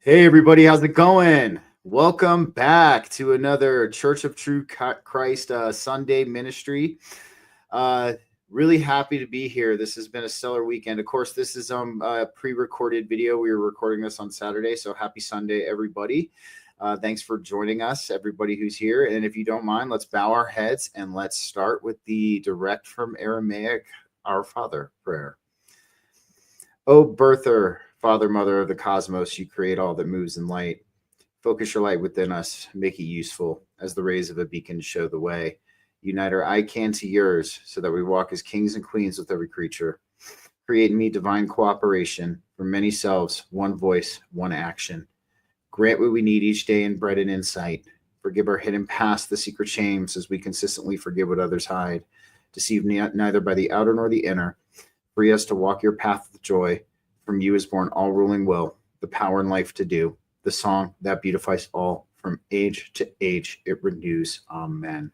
Hey everybody, how's it going? Welcome back to another Church of True Christ Sunday ministry. Uh, really happy to be here. This has been a stellar weekend. Of course, this is a pre-recorded video. We were recording this on Saturday, so happy Sunday, everybody. Thanks for joining us, everybody who's here. And if you don't mind, let's bow our heads and let's start with the direct from Aramaic Our Father prayer. O birther, Father, Mother of the cosmos, you create all that moves in light. Focus your light within us, make it useful, as the rays of a beacon show the way. Unite our I can to yours, so that we walk as kings and queens with every creature. Create in me divine cooperation, from many selves, one voice, one action. Grant what we need each day in bread and insight. Forgive our hidden past, the secret shames, as we consistently forgive what others hide. Deceive neither by the outer nor the inner. Free us to walk your path with joy. From you is born all ruling will, the power and life to do. The song that beautifies all, from age to age it renews. Amen.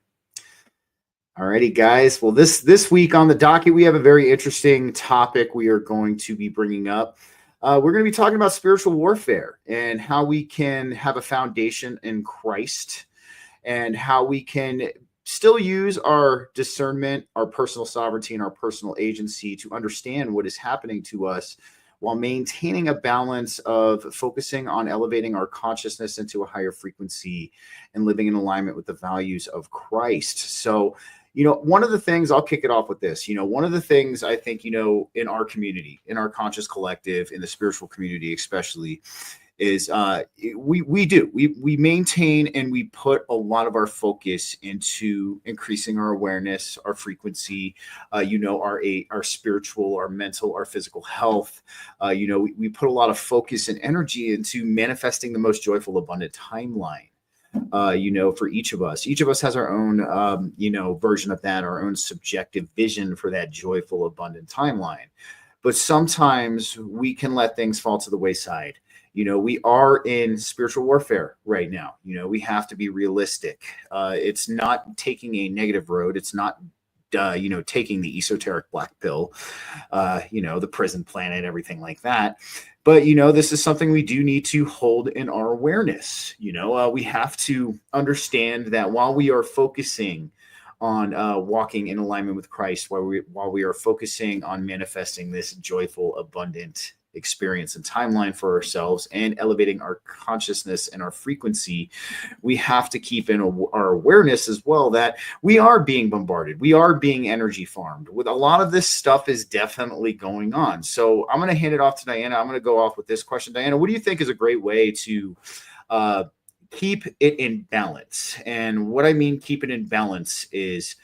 Alrighty, guys. Well, this week on the docket, we have a very interesting topic we are going to be bringing up. We're going to be talking about spiritual warfare and how we can have a foundation in Christ and how we can still use our discernment, our personal sovereignty, and our personal agency to understand what is happening to us while maintaining a balance of focusing on elevating our consciousness into a higher frequency and living in alignment with the values of Christ. So, one of the things, I'll kick it off with this, one of the things I think, in our community, in our conscious collective, in the spiritual community especially, is we maintain and we put a lot of our focus into increasing our awareness, our frequency, our spiritual, our mental, our physical health. We put a lot of focus and energy into manifesting the most joyful, abundant timeline. For each of us has our own, version of that, our own subjective vision for that joyful, abundant timeline. But sometimes we can let things fall to the wayside. We are in spiritual warfare right now. We have to be realistic. It's not taking a negative road. It's not, taking the esoteric black pill, the prison planet, everything like that. But, this is something we do need to hold in our awareness. We have to understand that while we are focusing on walking in alignment with Christ, while we are focusing on manifesting this joyful, abundant experience and timeline for ourselves and elevating our consciousness and our frequency, we have to keep in our awareness as well that we are being bombarded. We are being energy farmed. With a lot of this stuff is definitely going on. So I'm going to hand it off to Diana. I'm going to go off with this question. Diana, what do you think is a great way to keep it in balance? And what I mean keep it in balance is,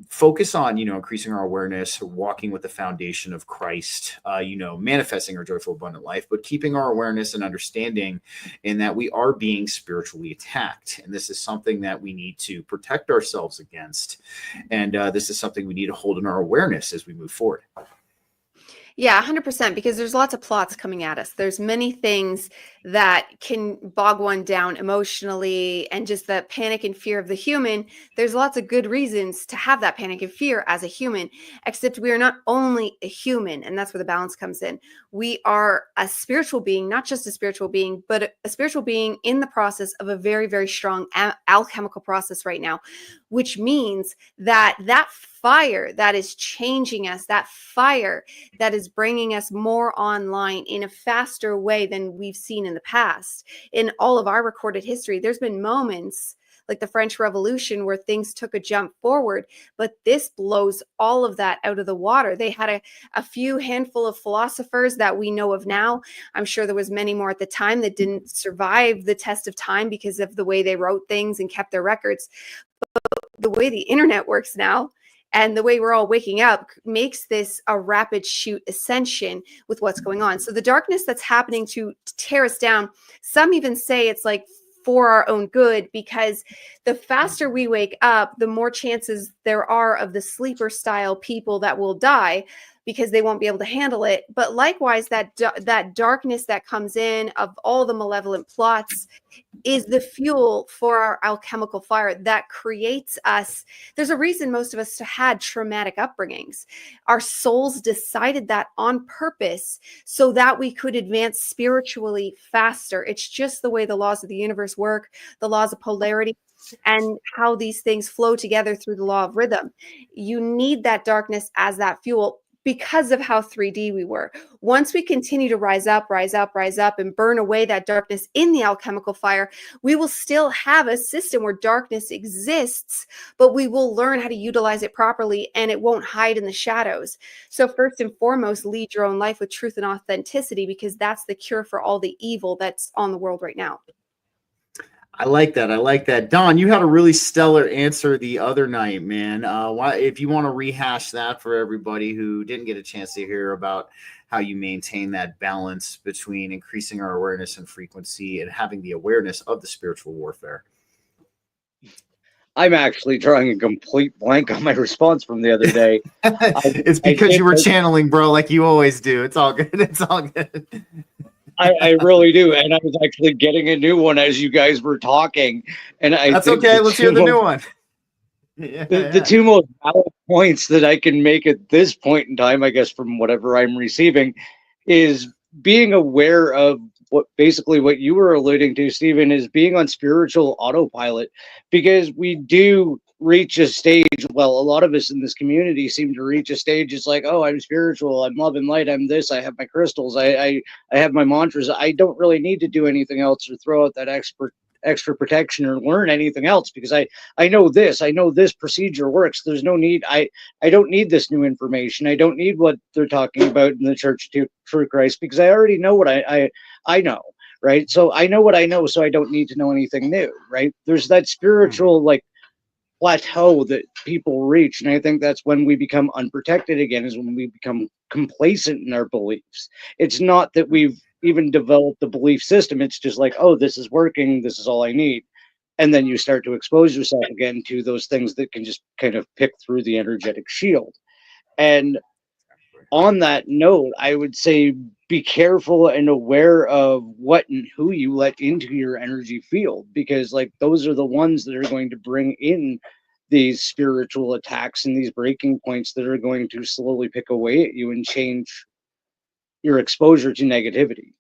focus on, increasing our awareness, walking with the foundation of Christ, manifesting our joyful, abundant life, but keeping our awareness and understanding in that we are being spiritually attacked. And this is something that we need to protect ourselves against. And this is something we need to hold in our awareness as we move forward. Yeah, 100%, because there's lots of plots coming at us. There's many things that can bog one down emotionally, and just the panic and fear of the human. There's lots of good reasons to have that panic and fear as a human, except we are not only a human, and that's where the balance comes in. We are a spiritual being, not just a spiritual being, but a spiritual being in the process of a very, very strong alchemical process right now, which means that fire that is changing us, that fire that is bringing us more online in a faster way than we've seen in the past. In all of our recorded history, there's been moments like the French Revolution where things took a jump forward, but this blows all of that out of the water. They had a few handful of philosophers that we know of now. I'm sure there was many more at the time that didn't survive the test of time because of the way they wrote things and kept their records. But the way the internet works now, and the way we're all waking up, makes this a rapid shoot ascension with what's going on. So the darkness that's happening to tear us down, some even say it's like for our own good, because the faster we wake up, the more chances there are of the sleeper style people that will die. because they won't be able to handle it. But likewise, that darkness that comes in of all the malevolent plots is the fuel for our alchemical fire that creates us. There's a reason most of us had traumatic upbringings. Our souls decided that on purpose so that we could advance spiritually faster. It's just the way the laws of the universe work, the laws of polarity, and how these things flow together through the law of rhythm. You need that darkness as that fuel because of how 3D we were. Once we continue to rise up, and burn away that darkness in the alchemical fire, we will still have a system where darkness exists, but we will learn how to utilize it properly and it won't hide in the shadows. So first and foremost, lead your own life with truth and authenticity, because that's the cure for all the evil that's on the world right now. I like that. I like that. Don, you had a really stellar answer the other night, man. If you want to rehash that for everybody who didn't get a chance to hear about how you maintain that balance between increasing our awareness and frequency and having the awareness of the spiritual warfare. I'm actually drawing a complete blank on my response from the other day. It's because you were channeling, bro, like you always do. It's all good. It's all good. I really do, and I was actually getting a new one as you guys were talking, and that's okay. Let's hear the new one. The two most valid points that I can make at this point in time, I guess, from whatever I'm receiving, is being aware of what you were alluding to, Stephen, is being on spiritual autopilot, because we do reach a stage. Well, a lot of us in this community seem to reach a stage. It's like, oh, I'm spiritual, I'm love and light, I'm this, I have my crystals, I have my mantras. I don't really need to do anything else or throw out that extra protection or learn anything else, because I know this procedure works. There's no need. I don't need this new information. I don't need what they're talking about in the Church of True Christ, because I already know what I know, right? So I know what I know, so I don't need to know anything new, right? There's that spiritual plateau that people reach, and I think that's when we become unprotected again, is when we become complacent in our beliefs. It's not that we've even developed the belief system. It's just like, oh, this is working, this is all I need. And then you start to expose yourself again to those things that can just kind of pick through the energetic shield. And on that note, I would say be careful and aware of what and who you let into your energy field, because those are the ones that are going to bring in these spiritual attacks and these breaking points that are going to slowly pick away at you and change your exposure to negativity.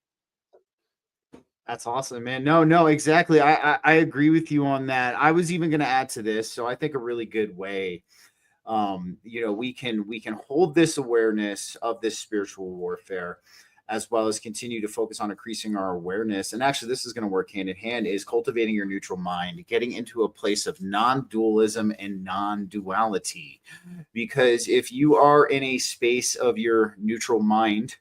That's awesome, man. No, exactly. I agree with you on that. I was even going to add to this. So I think a really good way, we can hold this awareness of this spiritual warfare, as well as continue to focus on increasing our awareness. And actually, this is going to work hand in hand, is cultivating your neutral mind, getting into a place of non-dualism and non-duality. Because if you are in a space of your neutral mind,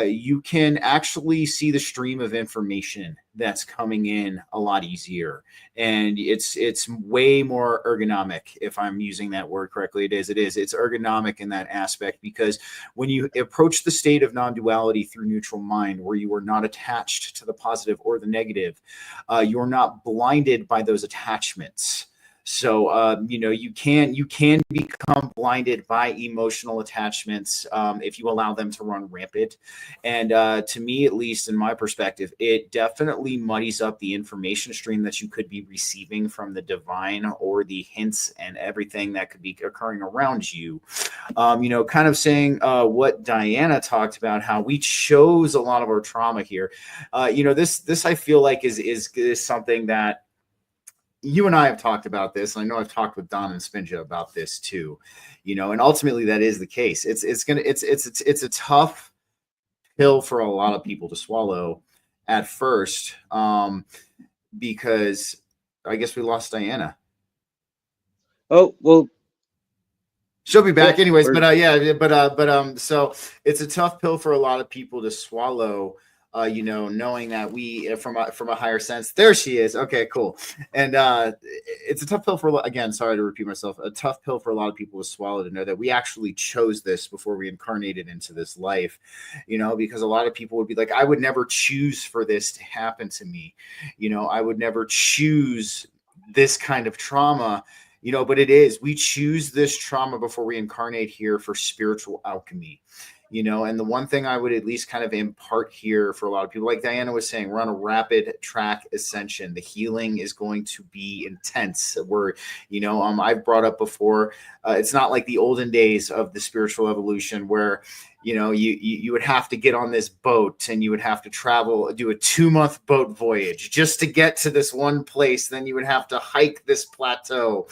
you can actually see the stream of information that's coming in a lot easier, and it's way more ergonomic. If I'm using that word correctly, it's ergonomic in that aspect, because when you approach the state of non-duality through neutral mind, where you are not attached to the positive or the negative, you're not blinded by those attachments. So, you can become blinded by emotional attachments if you allow them to run rampant. And to me, at least in my perspective, it definitely muddies up the information stream that you could be receiving from the divine, or the hints and everything that could be occurring around you. Kind of saying what Diana talked about, how we chose a lot of our trauma here. This I feel like is something that you and I have talked about this. I know I've talked with Don and Spinja about this too, and ultimately that is the case. It's a tough pill for a lot of people to swallow at first, because I guess we lost Diana. Oh, well, she'll be back anyways, so it's a tough pill for a lot of people to swallow, knowing that we from a higher sense. There she is. Okay, cool. And it's a tough pill sorry to repeat myself, a tough pill for a lot of people to swallow, to know that we actually chose this before we incarnated into this life, because a lot of people would be like, I would never choose for this to happen to me. I would never choose this kind of trauma. but it is, we choose this trauma before we incarnate here for spiritual alchemy. And the one thing I would at least kind of impart here for a lot of people, like Diana was saying, we're on a rapid track ascension. The healing is going to be intense. I've brought up before, it's not like the olden days of the spiritual evolution where, you would have to get on this boat and you would have to do a 2-month boat voyage just to get to this one place. Then you would have to hike this plateau,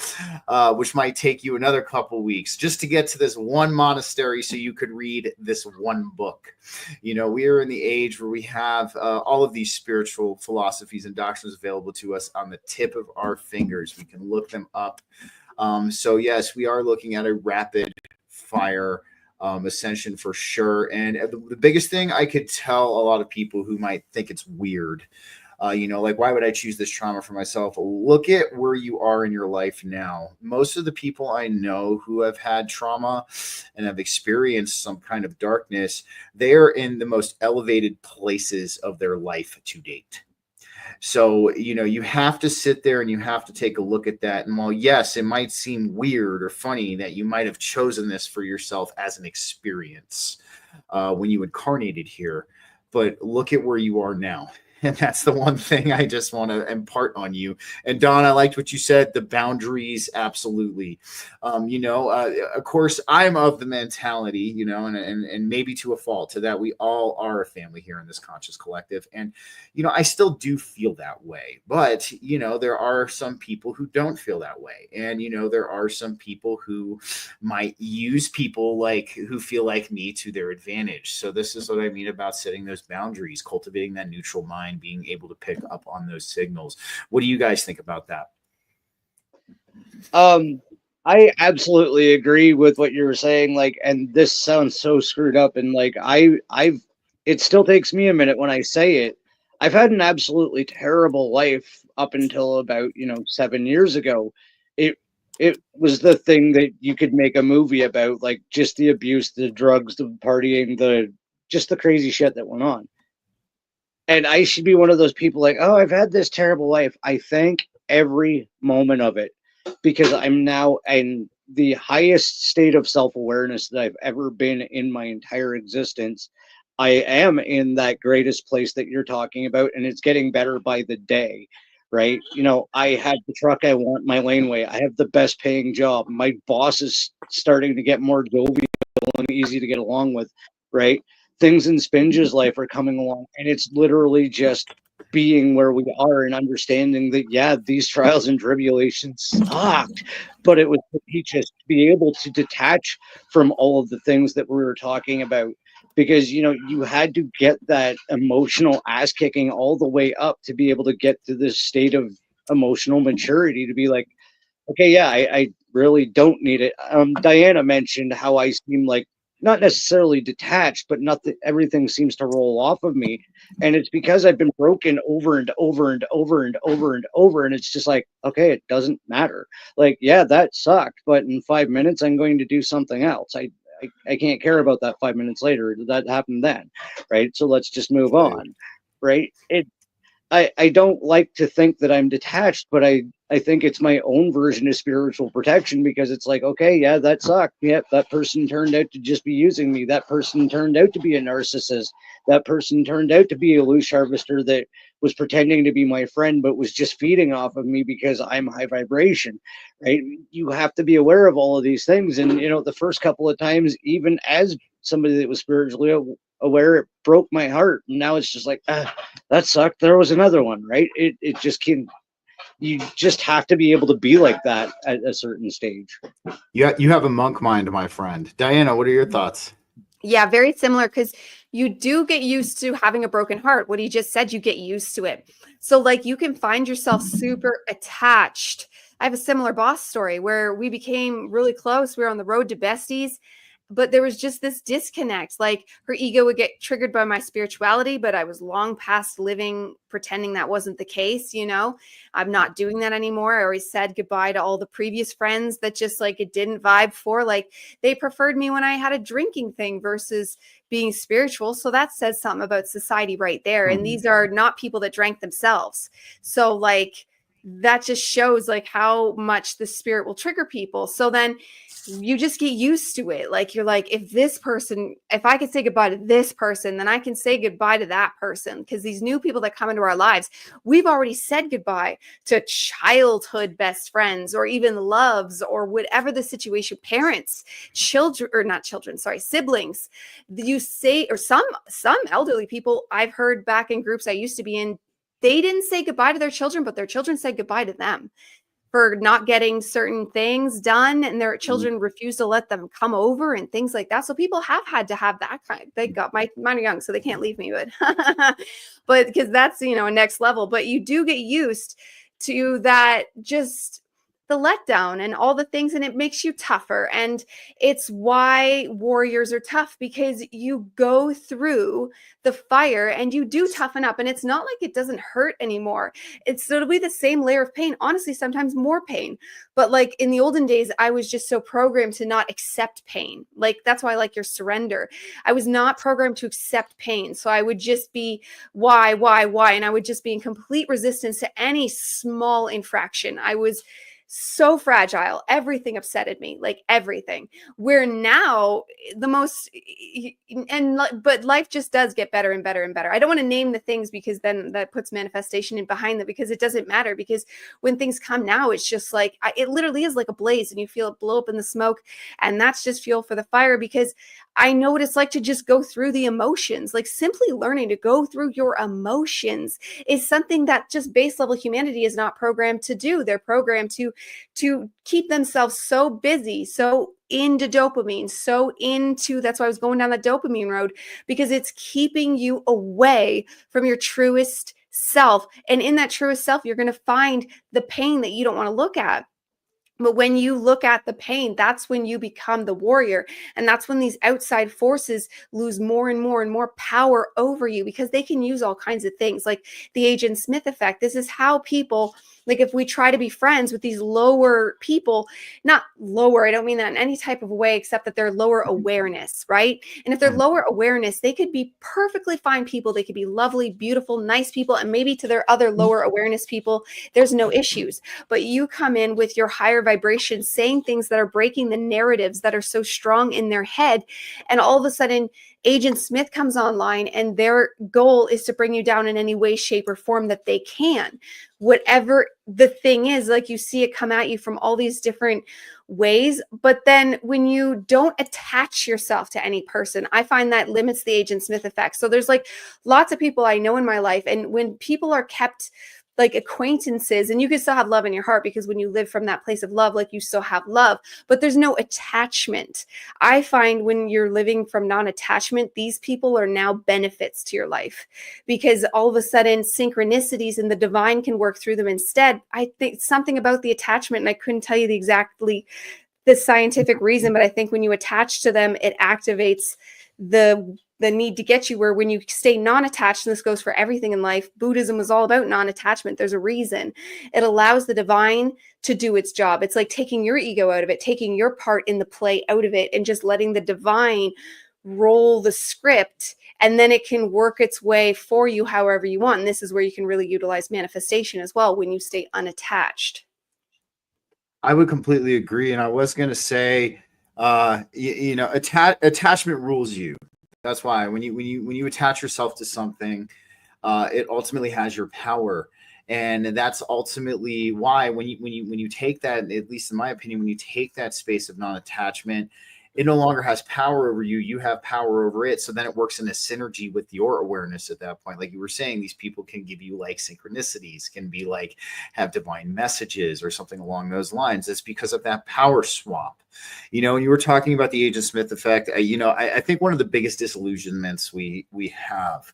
which might take you another couple weeks just to get to this one monastery so you could read this one book. We are in the age where we have all of these spiritual philosophies and doctrines available to us on the tip of our fingers. We can look them up. So yes, we are looking at a rapid fire ascension for sure. And the biggest thing I could tell a lot of people who might think it's weird, like, why would I choose this trauma for myself? Look at where you are in your life now. Most of the people I know who have had trauma and have experienced some kind of darkness, they are in the most elevated places of their life to date. So, you have to sit there and you have to take a look at that. And while, yes, it might seem weird or funny that you might have chosen this for yourself as an experience when you incarnated here, but look at where you are now. And that's the one thing I just want to impart on you. And Don, I liked what you said, the boundaries. Absolutely. Of course, I'm of the mentality, and maybe to a fault, to that we all are a family here in this conscious collective. And, I still do feel that way. But, there are some people who don't feel that way. And, there are some people who might use people who feel like me to their advantage. So this is what I mean about setting those boundaries, cultivating that neutral mind, being able to pick up on those signals. What do you guys think about that? I absolutely agree with what you were saying. And this sounds so screwed up. And it still takes me a minute when I say it. I've had an absolutely terrible life up until about, 7 years ago. It was the thing that you could make a movie about, just the abuse, the drugs, the partying, just the crazy shit that went on. And I should be one of those people oh, I've had this terrible life. I thank every moment of it because I'm now in the highest state of self-awareness that I've ever been in my entire existence. I am in that greatest place that you're talking about, and it's getting better by the day, right? I had the truck I want, my laneway. I have the best paying job. My boss is starting to get more jovial and easy to get along with, right? Things in Spinge's life are coming along, and it's literally just being where we are and understanding that, yeah, these trials and tribulations sucked, but it was to teach us to be able to detach from all of the things that we were talking about, because, you had to get that emotional ass kicking all the way up to be able to get to this state of emotional maturity to be like, okay, yeah, I really don't need it. Diana mentioned how I seem like not necessarily detached, but everything seems to roll off of me. And it's because I've been broken over and over and over and over and over. And it's just like, okay, it doesn't matter. Yeah, that sucked, but in 5 minutes, I'm going to do something else. I can't care about that 5 minutes later. That happened then, right? So let's just move on, right? I don't like to think that I'm detached, but I think it's my own version of spiritual protection, because it's like, okay, yeah, that sucked. Yeah, that person turned out to just be using me. That person turned out to be a narcissist. That person turned out to be a loose harvester that was pretending to be my friend, but was just feeding off of me because I'm high vibration, right? You have to be aware of all of these things. And, the first couple of times, even as somebody that was spiritually aware, it broke my heart. And now it's just like, that sucked. There was another one, right? It just can. You just have to be able to be like that at a certain stage. Yeah, you have a monk mind, my friend. Diana, what are your thoughts? Yeah, very similar, because you do get used to having a broken heart. What he just said, you get used to it. So you can find yourself super attached. I have a similar boss story where we became really close. We were on the road to besties, but there was just this disconnect. Her ego would get triggered by my spirituality, but I was long past living pretending that wasn't the case. I'm not doing that anymore. I always said goodbye to all the previous friends that just it didn't vibe for. They preferred me when I had a drinking thing versus being spiritual. So that says something about society right there. And these are not people that drank themselves. So that just shows like how much the spirit will trigger people. So then you just get used to it. Like you're like, if I can say goodbye to this person, then I can say goodbye to that person. Because these new people that come into our lives, we've already said goodbye to childhood best friends or even loves or whatever the situation, parents, children, or not children, sorry, siblings. You say, or some elderly people I've heard back in groups I used to be in, they didn't say goodbye to their children, but their children said goodbye to them for not getting certain things done, and their children refused to let them come over and things like that. So people have had to have that kind. They got mine are young, so they can't leave me, but because that's, you know, a next level. But you do get used to that, just the letdown and all the things, and it makes you tougher. And it's why warriors are tough, because you go through the fire and you do toughen up, and it's not like it doesn't hurt anymore. It'll be the same layer of pain, honestly, sometimes more pain. But like in the olden days, I was just so programmed to not accept pain. Like that's why I like your surrender. I was not programmed to accept pain. So I would just be why? And I would just be in complete resistance to any small infraction. I was so fragile. Everything upsetted me, like everything. Where now the most, but life just does get better and better and better. I don't want to name the things because then that puts manifestation in behind them, because it doesn't matter. Because when things come now, it's just like, it literally is like a blaze and you feel it blow up in the smoke. And that's just fuel for the fire, because I know what it's like to just go through the emotions. Like simply learning to go through your emotions is something that just base level humanity is not programmed to do. They're programmed to keep themselves so busy, so into dopamine, so into, that's why I was going down that dopamine road, because it's keeping you away from your truest self. And in that truest self, you're going to find the pain that you don't want to look at. But when you look at the pain, that's when you become the warrior. And that's when these outside forces lose more and more and more power over you, because they can use all kinds of things like the Agent Smith effect. This is how people, like if we try to be friends with these lower people, not lower, I don't mean that in any type of way, except that they're lower awareness, right? And if they're lower awareness, they could be perfectly fine people. They could be lovely, beautiful, nice people. And maybe to their other lower awareness people, there's no issues. But you come in with your higher vibration, saying things that are breaking the narratives that are so strong in their head. And all of a sudden, Agent Smith comes online and their goal is to bring you down in any way, shape, or form that they can. Whatever the thing is, like you see it come at you from all these different ways. But then when you don't attach yourself to any person, I find that limits the Agent Smith effect. So there's like lots of people I know in my life. And when people are kept like acquaintances, and you can still have love in your heart, because when you live from that place of love, like you still have love, but there's no attachment. I find when you're living from non-attachment, these people are now benefits to your life, because all of a sudden synchronicities and the divine can work through them instead. I think something about the attachment, and I couldn't tell you the scientific reason, but I think when you attach to them, it activates the need to get you, where when you stay non-attached, and this goes for everything in life, Buddhism was all about non-attachment. There's a reason. It allows the divine to do its job. It's like taking your ego out of it, taking your part in the play out of it, and just letting the divine roll the script, and then it can work its way for you however you want. And this is where you can really utilize manifestation as well, when you stay unattached. I would completely agree. And I was going to say, attachment rules you. That's why when you attach yourself to something, it ultimately has your power. And that's ultimately why when you take that, at least in my opinion, when you take that space of non-attachment, it no longer has power over you. You have power over it. So then it works in a synergy with your awareness at that point. Like you were saying, these people can give you like synchronicities, can be like have divine messages or something along those lines. It's because of that power swap. You know, and you were talking about the Agent Smith effect. I think one of the biggest disillusionments we have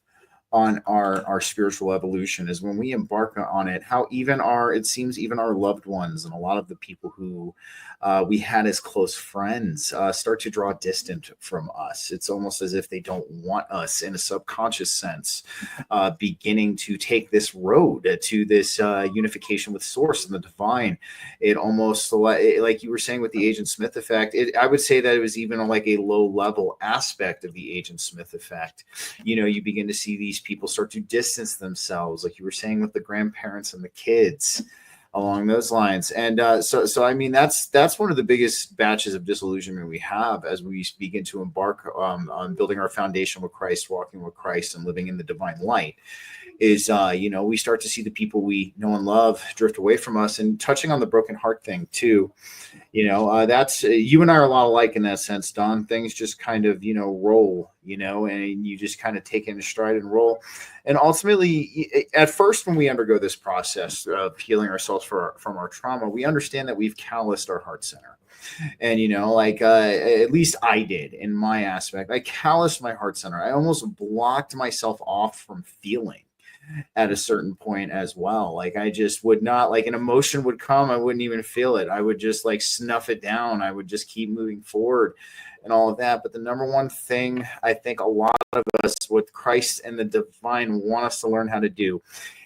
on our spiritual evolution is when we embark on it, how even it seems even our loved ones and a lot of the people who we had as close friends start to draw distant from us. It's almost as if they don't want us in a subconscious sense, beginning to take this road to this unification with source and the divine. It almost like you were saying with the Agent Smith effect, I would say that it was even like a low level aspect of the Agent Smith effect. You know, you begin to see these people start to distance themselves, like you were saying with the grandparents and the kids. along those lines. And so I mean, that's one of the biggest batches of disillusionment we have as we begin to embark on building our foundation with Christ, walking with Christ, and living in the divine light. Is we start to see the people we know and love drift away from us. And touching on the broken heart thing too, that's you and I are a lot alike in that sense, Don. Things just kind of roll, and you just kind of take it in stride and roll. And ultimately, at first, when we undergo this process of healing ourselves from our trauma, we understand that we've calloused our heart center. And at least I did in my aspect. I calloused my heart center. I almost blocked myself off from feeling at a certain point as well. Like I just would not, like an emotion would come, I wouldn't even feel it. I would just like snuff it down. I would just keep moving forward and all of that. But the number one thing I think a lot of us with Christ and the divine want us to learn how to do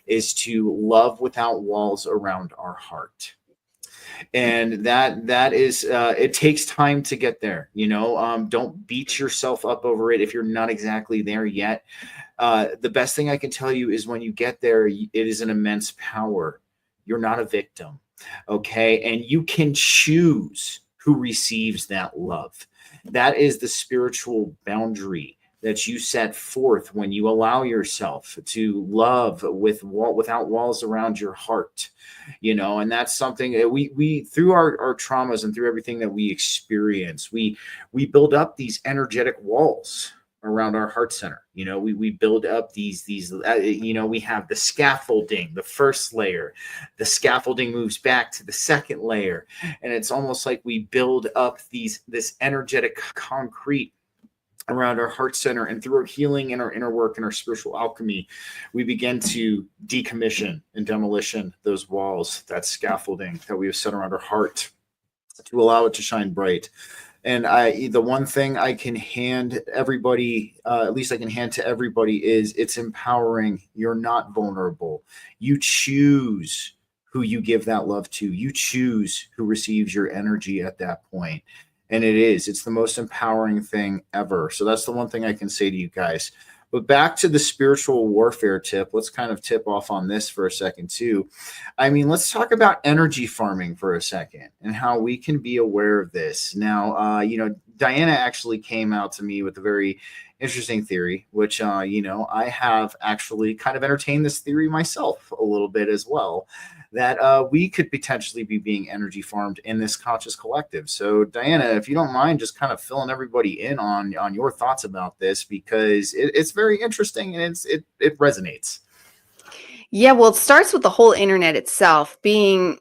is to love without walls around our heart. And that is it takes time to get there. Don't beat yourself up over it if you're not exactly there yet. The best thing I can tell you is when you get there, it is an immense power. You're not a victim, okay? And you can choose who receives that love. That is the spiritual boundary that you set forth when you allow yourself to love without walls around your heart, and that's something that we through our traumas and through everything that we experience, we build up these energetic walls around our heart center. We build up these we have the scaffolding, the first layer. The scaffolding moves back to the second layer, and it's almost like we build up this energetic concrete around our heart center. And through our healing and our inner work and our spiritual alchemy, we begin to decommission and demolition those walls, that scaffolding that we have set around our heart, to allow it to shine bright. And the one thing I can hand everybody, at least I can hand to everybody, is it's empowering. You're not vulnerable. You choose who you give that love to. You choose who receives your energy at that point. And it's the most empowering thing ever. So that's the one thing I can say to you guys. But back to the spiritual warfare tip, let's kind of tip off on this for a second too. I mean, let's talk about energy farming for a second and how we can be aware of this. Now, Diana actually came out to me with a very interesting theory, which, I have actually kind of entertained this theory myself a little bit as well, that we could potentially be being energy farmed in this conscious collective. So Diana, if you don't mind just kind of filling everybody in on your thoughts about this, because it's very interesting and it resonates. Yeah, well, it starts with the whole internet itself being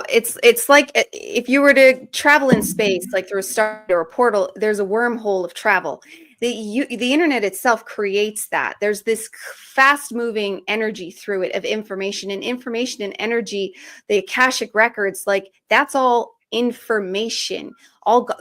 it's like if you were to travel in space, like through a star or a portal, there's a wormhole of travel. The internet itself creates that. There's this fast moving energy through it of information and energy, the Akashic records, like that's all information,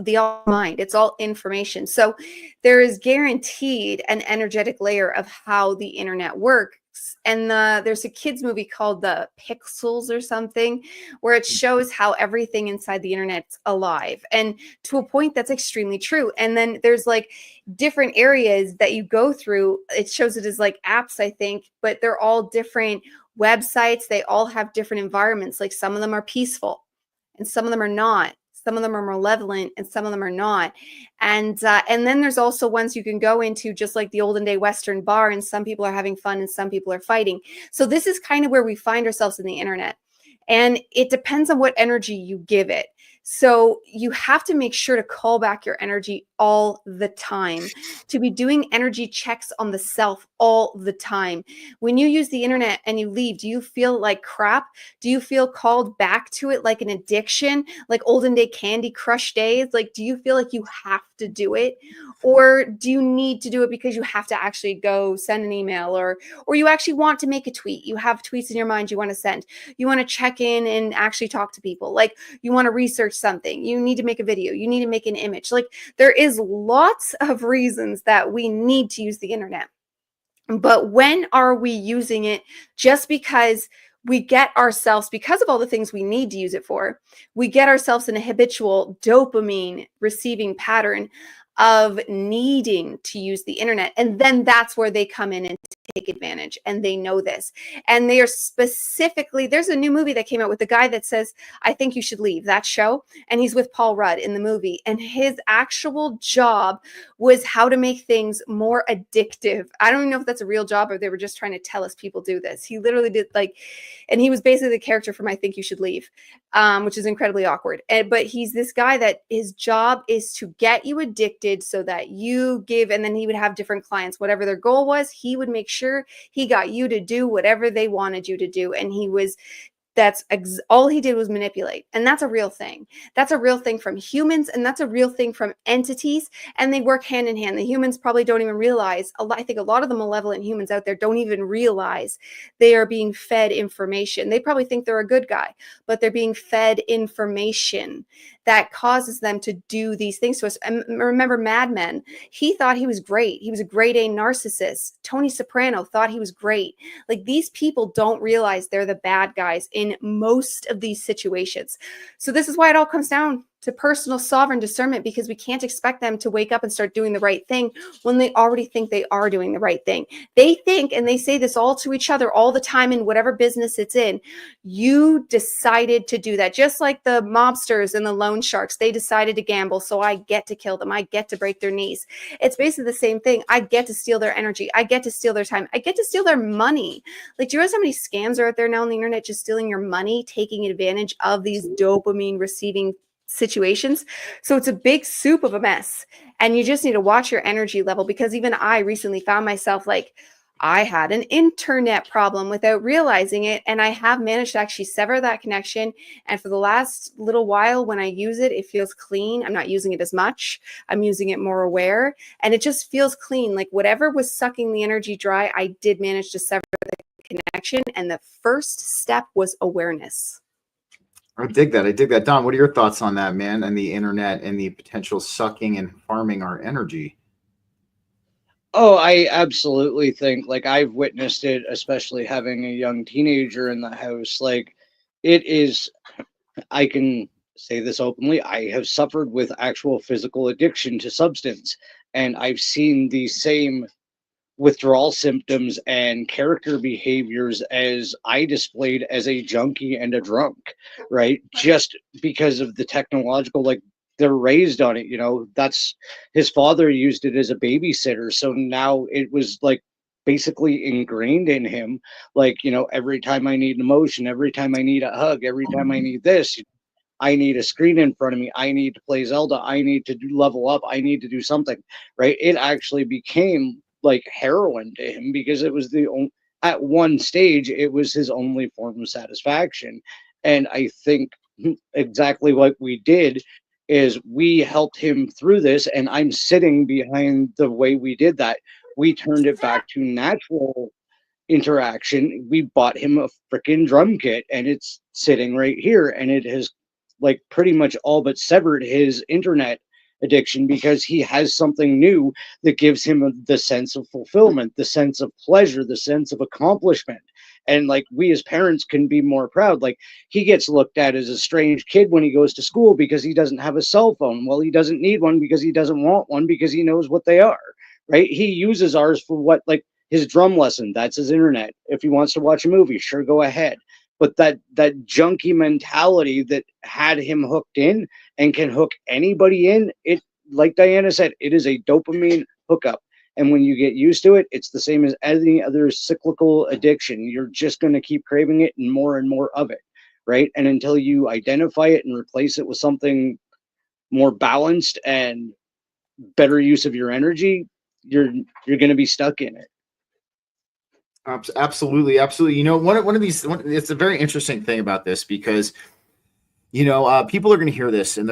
the all mind, it's all information. So there is guaranteed an energetic layer of how the internet works. And there's a kids movie called The Pixels or something, where it shows how everything inside the internet's alive, and to a point that's extremely true. And then there's like different areas that you go through. It shows it as like apps, I think, but they're all different websites. They all have different environments. Like some of them are peaceful and some of them are not. Some of them are malevolent and some of them are not. And then there's also ones you can go into, just like the olden day Western bar, and some people are having fun and some people are fighting. So this is kind of where we find ourselves in the internet. And it depends on what energy you give it. So you have to make sure to call back your energy all the time, to be doing energy checks on the self all the time. When you use the internet and you leave, do you feel like crap? Do you feel called back to it like an addiction, like olden day Candy Crush days? Like, do you feel like you have to do it? Or do you need to do it because you have to actually go send an email, or you actually want to make a tweet? You have tweets in your mind you want to send. You want to check in and actually talk to people. Like you want to research something. You need to make a video. You need to make an image. Like there is lots of reasons that we need to use the internet. But when are we using it just because we get ourselves, because of all the things we need to use it for, we get ourselves in a habitual dopamine receiving pattern of needing to use the internet. And then that's where they come in and take advantage. And they know this. And they are specifically, there's a new movie that came out with the guy that says, I think you should leave, that show. And he's with Paul Rudd in the movie. And his actual job was how to make things more addictive. I don't even know if that's a real job or they were just trying to tell us people do this. He literally did and he was basically the character from I Think You Should Leave, which is incredibly awkward. But he's this guy that his job is to get you addicted so that you give, and then he would have different clients. Whatever their goal was, he would make sure he got you to do whatever they wanted you to do. And all he did was manipulate. And that's a real thing. That's a real thing from humans, and that's a real thing from entities, and they work hand in hand. The humans probably don't even realize, I think a lot of the malevolent humans out there don't even realize they are being fed information. They probably think they're a good guy, but they're being fed information that causes them to do these things to us. And remember Mad Men, he thought he was great. He was a grade A narcissist. Tony Soprano thought he was great. Like, these people don't realize they're the bad guys in most of these situations. So this is why it all comes down to personal sovereign discernment, because we can't expect them to wake up and start doing the right thing when they already think they are doing the right thing. They think, and they say this all to each other all the time in whatever business it's in, you decided to do that. Just like the mobsters and the loan sharks, they decided to gamble, so I get to kill them. I get to break their knees. It's basically the same thing. I get to steal their energy. I get to steal their time. I get to steal their money. Like, do you realize how many scams are out there now on the internet just stealing your money, taking advantage of these dopamine receiving situations? So it's a big soup of a mess, and you just need to watch your energy level, because even I recently found myself like, I had an internet problem without realizing it, and I have managed to actually sever that connection. And for the last little while, when I use it, it feels clean. I'm not using it as much. I'm using it more aware, and it just feels clean. Like, whatever was sucking the energy dry, I did manage to sever the connection, and the first step was awareness. I dig that. I dig that. Don, what are your thoughts on that, man, and the internet and the potential sucking and harming our energy? Oh, I absolutely think, like, I've witnessed it, especially having a young teenager in the house. Like, it is, I can say this openly, I have suffered with actual physical addiction to substance, and I've seen the same withdrawal symptoms and character behaviors as I displayed as a junkie and a drunk, right? Just because of the technological, like, they're raised on it, that's, his father used it as a babysitter. So now it was like basically ingrained in him. Like, every time I need an emotion, every time I need a hug, every time I need this, I need a screen in front of me. I need to play Zelda. I need to level up. I need to do something, right? It actually became like heroin to him, because it was at one stage, it was his only form of satisfaction. And I think exactly what we did is we helped him through this, and I'm sitting behind the way we did that. We turned it back to natural interaction. We bought him a freaking drum kit, and it's sitting right here, and it has, like, pretty much all but severed his internet addiction, because he has something new that gives him the sense of fulfillment, the sense of pleasure, the sense of accomplishment. And, like, we as parents can be more proud. Like, he gets looked at as a strange kid when he goes to school because he doesn't have a cell phone. Well, he doesn't need one because he doesn't want one, because he knows what they are, right? He uses ours for what, like, his drum lesson, that's his internet. If he wants to watch a movie, sure, go ahead. But that junkie mentality that had him hooked in and can hook anybody in, it, like Diana said, it is a dopamine hookup. And when you get used to it, it's the same as any other cyclical addiction. You're just going to keep craving it and more of it, right? And until you identify it and replace it with something more balanced and better use of your energy, you're going to be stuck in it. Absolutely. One of these, it's a very interesting thing about this, because people are going to hear this, and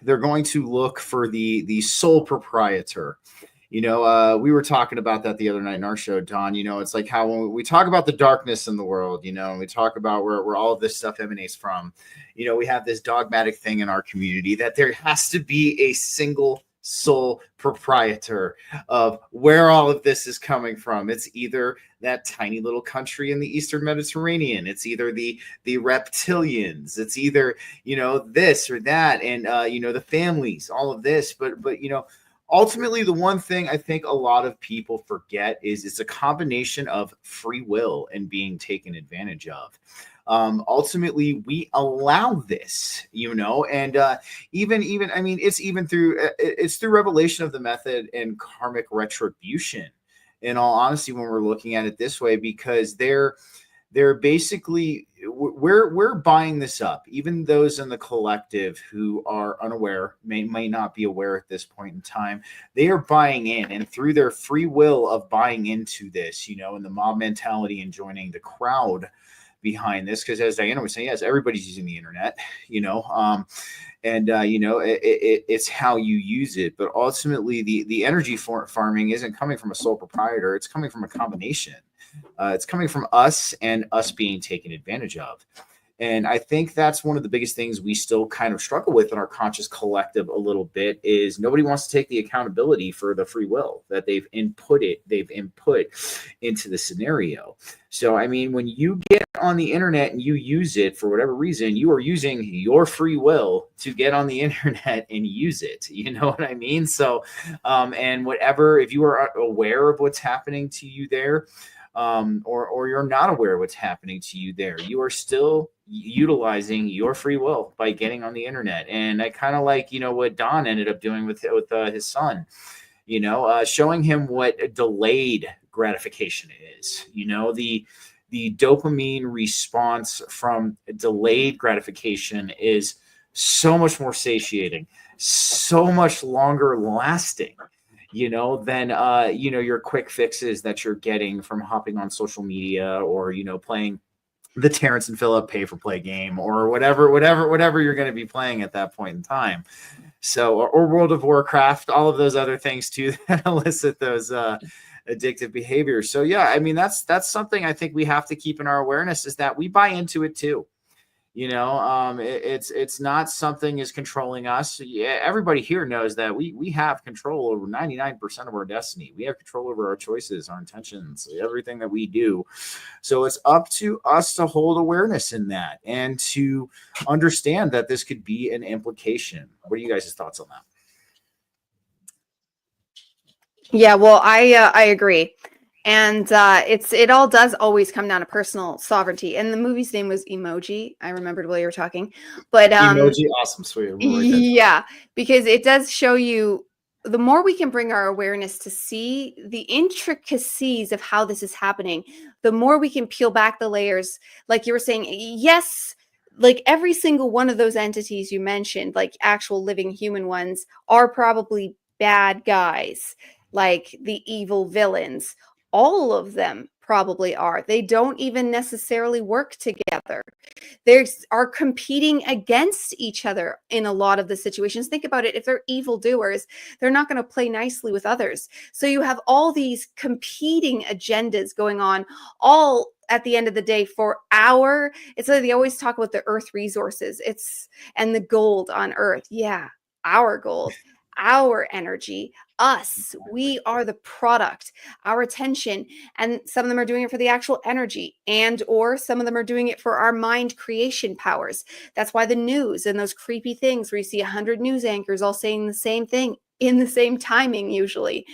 they're going to look for the sole proprietor. We were talking about that the other night in our show, Don. It's like how when we talk about the darkness in the world, and we talk about where all of this stuff emanates from, we have this dogmatic thing in our community that there has to be a single sole proprietor of where all of this is coming from. It's either that tiny little country in the Eastern Mediterranean. It's either the reptilians. It's either, this or that, and the families, all of this. But ultimately, the one thing I think a lot of people forget is it's a combination of free will and being taken advantage of. Ultimately, we allow this, and even I mean, it's through revelation of the method and karmic retribution. In all honesty, when we're looking at it this way, because they're basically, we're buying this up. Even those in the collective who are unaware, may not be aware at this point in time, they are buying in, and through their free will of buying into this, and the mob mentality and joining the crowd behind this, because as Diana was saying, yes, everybody's using the internet, it's how you use it. But ultimately, the energy farming isn't coming from a sole proprietor; it's coming from a combination. It's coming from us and us being taken advantage of. And I think that's one of the biggest things we still kind of struggle with in our conscious collective a little bit, is nobody wants to take the accountability for the free will that they've input into the scenario. So, I mean, when you get on the internet and you use it for whatever reason, you are using your free will to get on the internet and use it. You know what I mean? So, and whatever, if you are aware of what's happening to you there, or you're not aware of what's happening to you there, you are still utilizing your free will by getting on the internet. And I kind of like, what Don ended up doing with his son, showing him what delayed gratification is. The dopamine response from delayed gratification is so much more satiating, so much longer lasting, than your quick fixes that you're getting from hopping on social media, or playing the Terrence and Phillip pay for play game, or whatever you're going to be playing at that point in time. So, or World of Warcraft, all of those other things too that elicit those addictive behaviors. So yeah, I mean, that's something I think we have to keep in our awareness, is that we buy into it too. It's not something is controlling us. Yeah, everybody here knows that we have control over 99% of our destiny. We have control over our choices, our intentions, everything that we do. So it's up to us to hold awareness in that, and to understand that this could be an implication. What are you guys' thoughts on that? Yeah, well, I agree. And it all does always come down to personal sovereignty. And the movie's name was Emoji. I remembered while you were talking. But Emoji, awesome, sweet. Yeah, because it does show you, the more we can bring our awareness to see the intricacies of how this is happening, the more we can peel back the layers. Like you were saying, yes, like every single one of those entities you mentioned, like actual living human ones, are probably bad guys, like the evil villains. All of them probably are. They don't even necessarily work together. They are competing against each other in a lot of the situations. Think about it. If they're evildoers, they're not going to play nicely with others. So you have all these competing agendas going on, all at the end of the day for it's like they always talk about the earth resources. And the gold on earth. Yeah, our gold, our energy, us. We are the product, our attention. And some of them are doing it for the actual energy, or some of them are doing it for our mind creation powers. That's why the news and those creepy things where you see 100 news anchors all saying the same thing in the same timing, usually.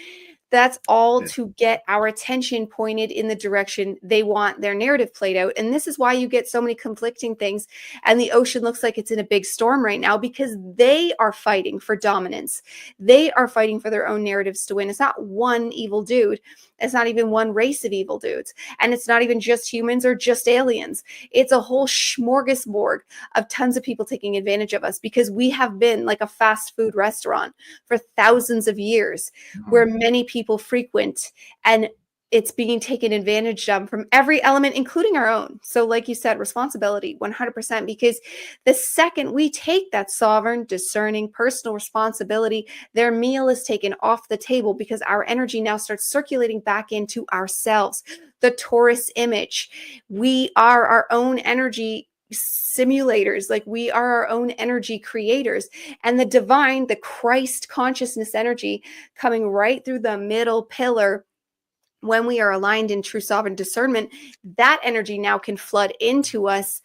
That's all to get our attention pointed in the direction they want their narrative played out. And this is why you get so many conflicting things. And the ocean looks like it's in a big storm right now, because they are fighting for dominance. They are fighting for their own narratives to win. It's not one evil dude. It's not even one race of evil dudes. And it's not even just humans or just aliens. It's a whole smorgasbord of tons of people taking advantage of us, because we have been like a fast food restaurant for thousands of years, where many people frequent, and it's being taken advantage of from every element, including our own. So like you said, responsibility 100%, because the second we take that sovereign, discerning, personal responsibility, their meal is taken off the table, because our energy now starts circulating back into ourselves. The Taurus image, we are our own energy simulators. Like, we are our own energy creators, and the divine, the Christ consciousness energy coming right through the middle pillar, when we are aligned in true sovereign discernment, that energy now can flood into us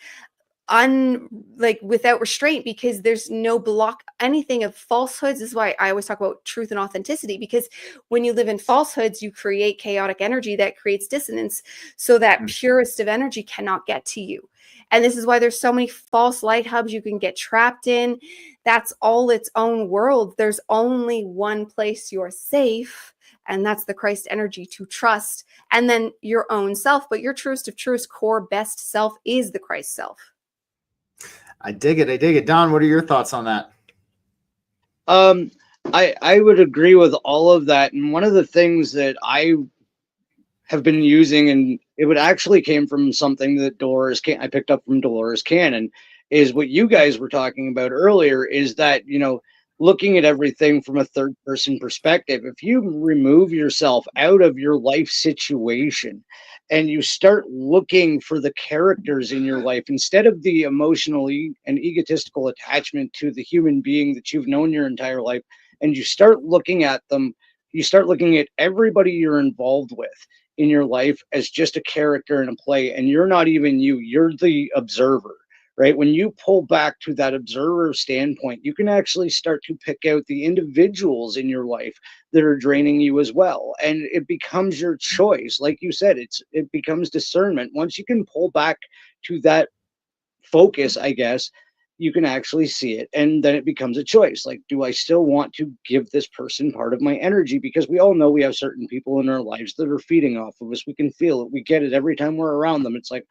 without restraint, because there's no block anything of falsehoods. This is why I always talk about truth and authenticity, because when you live in falsehoods, you create chaotic energy that creates dissonance, so that purest of energy cannot get to you. And this is why there's so many false light hubs you can get trapped in. That's all its own world. There's only one place you're safe, and that's the Christ energy to trust, and then your own self. But your truest of truest core best self is the Christ self. I dig it. I dig it. Don, what are your thoughts on that? I would agree with all of that. And one of the things that I have been using, and it would actually came from something that I picked up from Dolores Cannon, is what you guys were talking about earlier, is that, looking at everything from a third person perspective. If you remove yourself out of your life situation and you start looking for the characters in your life, instead of the emotionally and egotistical attachment to the human being that you've known your entire life, and you start looking at them, you start looking at everybody you're involved with in your life as just a character in a play, and you're not even you, you're the observer. Right? When you pull back to that observer standpoint, you can actually start to pick out the individuals in your life that are draining you as well. And it becomes your choice. Like you said, it becomes discernment. Once you can pull back to that focus, I guess, you can actually see it. And then it becomes a choice. Like, do I still want to give this person part of my energy? Because we all know we have certain people in our lives that are feeding off of us. We can feel it. We get it every time we're around them. It's like,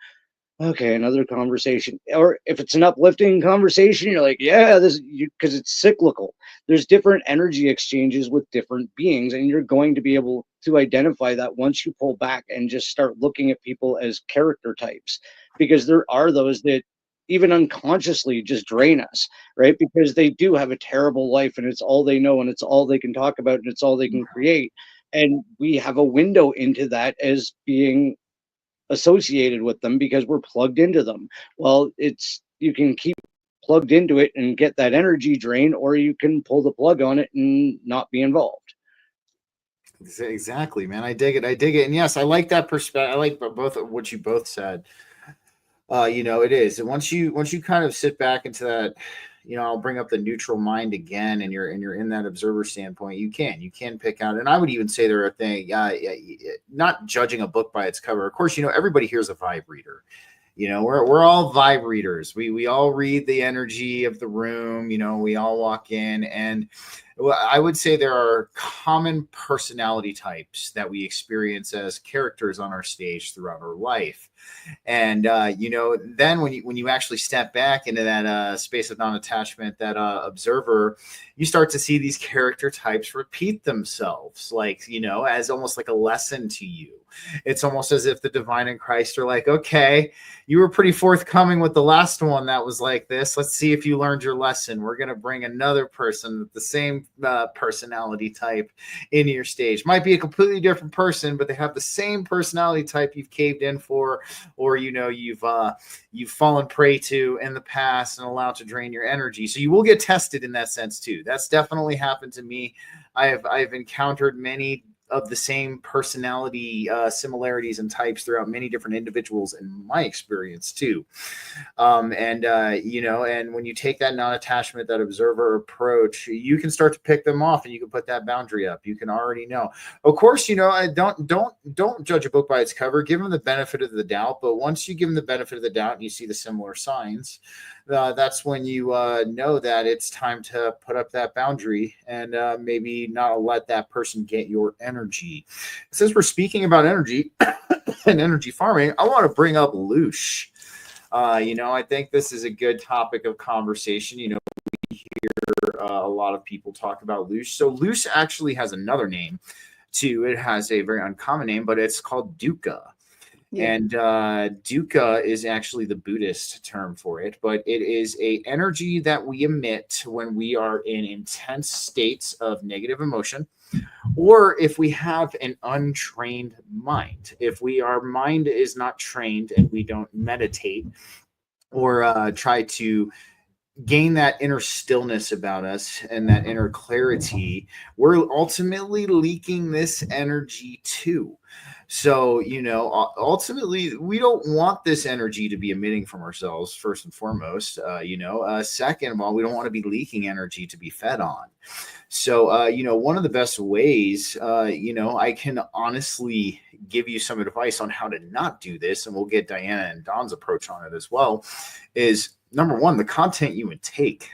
okay, another conversation. Or if it's an uplifting conversation, you're like, yeah, because it's cyclical. There's different energy exchanges with different beings, and you're going to be able to identify that once you pull back and just start looking at people as character types, because there are those that even unconsciously just drain us, right? Because they do have a terrible life, and it's all they know, and it's all they can talk about, and it's all they can create. And we have a window into that as being associated with them because we're plugged into them. Well, you can keep plugged into it and get that energy drain, or you can pull the plug on it and not be involved. Exactly, man. I dig it. I dig it. And yes, I like that perspective. I like both of what you both said. It is. And once you kind of sit back into that, I'll bring up the neutral mind again, and you're in that observer standpoint, you can pick out. And I would even say there are things, not judging a book by its cover. Of course, everybody here's a vibe reader. We're all vibe readers. We all read the energy of the room. We all walk in, and I would say there are common personality types that we experience as characters on our stage throughout our life. And then when you actually step back into that space of non-attachment, that observer, you start to see these character types repeat themselves, like, as almost like a lesson to you. It's almost as if the divine and Christ are like, okay, you were pretty forthcoming with the last one that was like this. Let's see if you learned your lesson. We're going to bring another person with the same personality type into your stage. Might be a completely different person, but they have the same personality type you've caved in for, or you've fallen prey to in the past and allowed to drain your energy. So you will get tested in that sense too. That's definitely happened to me. I've encountered many of the same personality similarities and types throughout many different individuals in my experience too. And when you take that non-attachment, that observer approach, you can start to pick them off, and you can put that boundary up. You can already know. Of course, I don't judge a book by its cover. Give them the benefit of the doubt. But once you give them the benefit of the doubt and you see the similar signs, that's when you know that it's time to put up that boundary and maybe not let that person get your energy. Since we're speaking about energy and energy farming, I want to bring up Loosh. I think this is a good topic of conversation. We hear a lot of people talk about Loosh. So Loosh actually has another name too. It has a very uncommon name, but it's called Dukkha. Yeah. And Dukkha is actually the Buddhist term for it, but it is a energy that we emit when we are in intense states of negative emotion, or if we have an untrained mind. If our mind is not trained and we don't meditate, or try to gain that inner stillness about us and that inner clarity, we're ultimately leaking this energy too. So, ultimately, we don't want this energy to be emitting from ourselves, first and foremost. Second of all, we don't want to be leaking energy to be fed on. So, one of the best ways, I can honestly give you some advice on how to not do this, and we'll get Diana and Don's approach on it as well, is number one, the content you intake.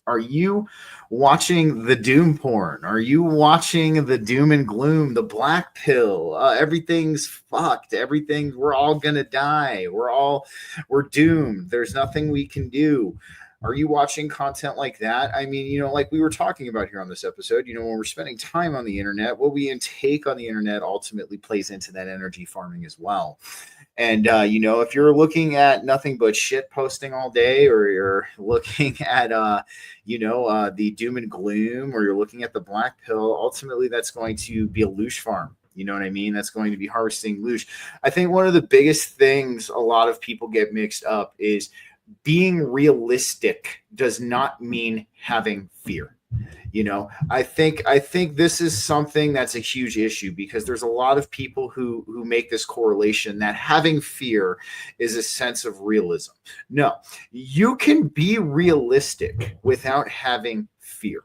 Are you watching the doom porn? Are you watching the doom and gloom, the black pill? Everything's fucked. We're all gonna die. We're doomed. There's nothing we can do. Are you watching content like that? I mean, like we were talking about here on this episode, when we're spending time on the internet, what we intake on the internet ultimately plays into that energy farming as well. And, if you're looking at nothing but shit posting all day, or you're looking at, the doom and gloom, or you're looking at the black pill, ultimately that's going to be a loosh farm. You know what I mean? That's going to be harvesting loosh. I think one of the biggest things a lot of people get mixed up is being realistic does not mean having fear. I think this is something that's a huge issue, because there's a lot of people who make this correlation that having fear is a sense of realism. No, you can be realistic without having fear.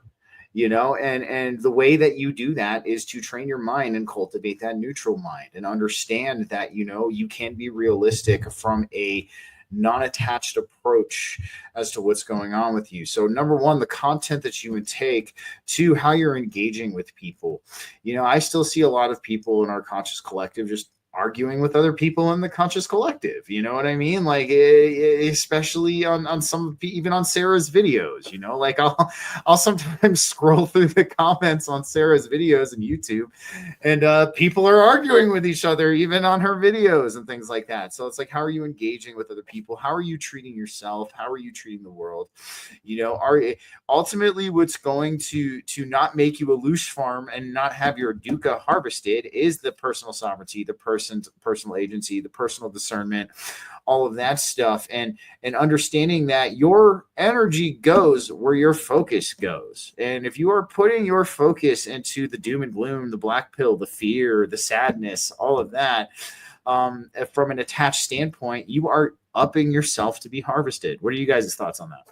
And the way that you do that is to train your mind and cultivate that neutral mind, and understand that you can be realistic from a non-attached approach as to what's going on with you. So number one, the content that you intake. Two, how you're engaging with people. I still see a lot of people in our conscious collective just arguing with other people in the conscious collective. You know what I mean? Like, especially on some, even on Sarah's videos, like I'll sometimes scroll through the comments on Sarah's videos on YouTube, and people are arguing with each other, even on her videos and things like that. So it's like, how are you engaging with other people? How are you treating yourself? How are you treating the world? Ultimately what's going to not make you a loosh farm and not have your dukkha harvested is the personal sovereignty, the personal agency, the personal discernment, all of that stuff, and understanding that your energy goes where your focus goes. And if you are putting your focus into the doom and gloom, the black pill, the fear, the sadness, all of that, from an attached standpoint, you are upping yourself to be harvested. What are you guys' thoughts on that?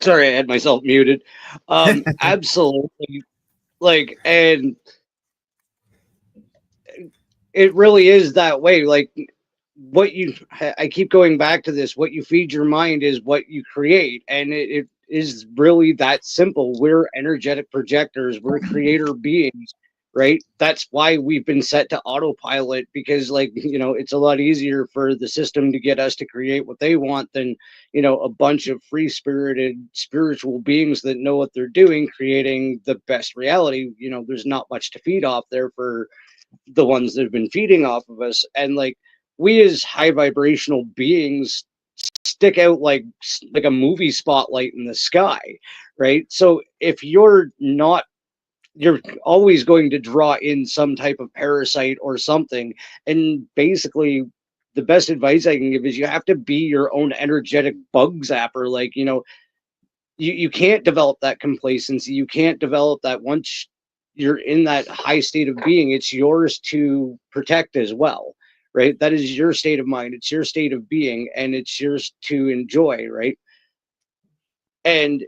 Sorry, I had myself muted. Absolutely. And it really is that way. I keep going back to this, what you feed your mind is what you create. And it is really that simple. We're energetic projectors. We're creator beings, right? That's why we've been set to autopilot, because it's a lot easier for the system to get us to create what they want than, a bunch of free-spirited spiritual beings that know what they're doing, creating the best reality. There's not much to feed off there for the ones that have been feeding off of us. And we as high vibrational beings stick out like a movie spotlight in the sky, right? So if you're always going to draw in some type of parasite or something. And basically the best advice I can give is you have to be your own energetic bug zapper. You can't develop that complacency. You can't develop that. Once you're in that high state of being, it's yours to protect as well, right? That is your state of mind. It's your state of being, and it's yours to enjoy, right? And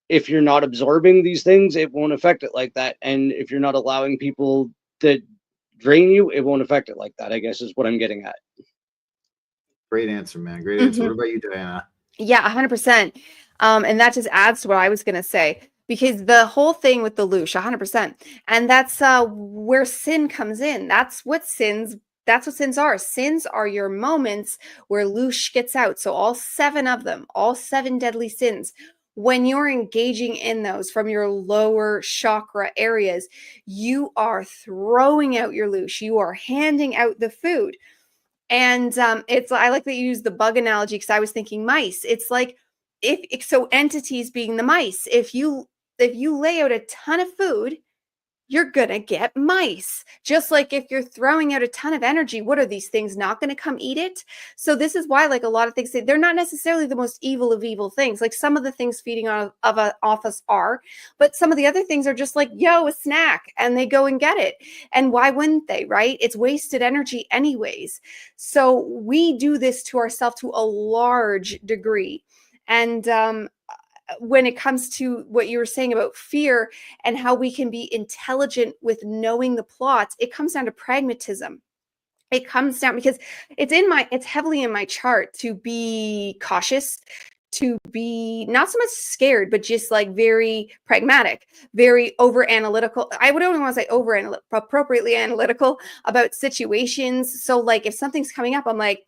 if you're not absorbing these things, it won't affect it like that. And if you're not allowing people that drain you, it won't affect it like that, I guess, is what I'm getting at. Great answer, man. Great answer. What about you, Diana? Yeah, 100%. And that just adds to what I was going to say, because the whole thing with the loosh, 100%. And that's where sin comes in. That's what sins are. Sins are your moments where loosh gets out. So all 7 of them, all 7 deadly sins, when you're engaging in those from your lower chakra areas, you are throwing out your loosh. You are handing out the food. And I like that you use the bug analogy, because I was thinking mice. It's like, so entities being the mice, if you lay out a ton of food you're going to get mice. Just like if you're throwing out a ton of energy, what are these things not going to come eat it? So this is why, like, a lot of things, they're not necessarily the most evil of evil things. Like, some of the things feeding off us are, but some of the other things are just like, yo, a snack, and they go and get it. And why wouldn't they, right? It's wasted energy anyways. So we do this to ourselves to a large degree. And when it comes to what you were saying about fear and how we can be intelligent with knowing the plots, it comes down to pragmatism. It comes down because it's heavily in my chart to be cautious, to be not so much scared, but just like very pragmatic, very over analytical. I would only want to say appropriately analytical about situations. So like if something's coming up, I'm like,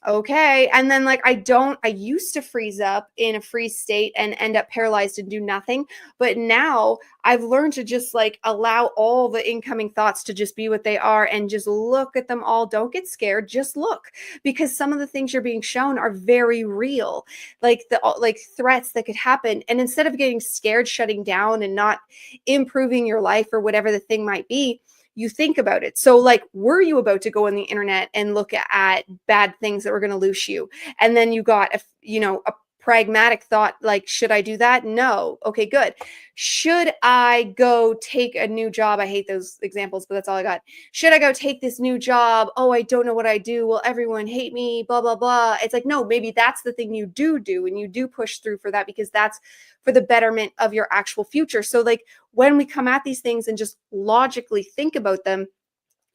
okay. And then like I used to freeze up in a freeze state and end up paralyzed and do nothing. But now I've learned to just like allow all the incoming thoughts to just be what they are and just look at them all. Don't get scared. Just look, because some of the things you're being shown are very real, like threats that could happen. And instead of getting scared, shutting down and not improving your life or whatever the thing might be, you think about it. So like, were you about to go on the internet and look at bad things that were going to loose you? And then you got a pragmatic thought, like, should I do that? No. Okay, good. Should I go take a new job? I hate those examples, but that's all I got. Should I go take this new job? Oh, I don't know what I do. Will everyone hate me? Blah, blah, blah. It's like, no, maybe that's the thing you do. And you do push through for that because that's for the betterment of your actual future. So like when we come at these things and just logically think about them,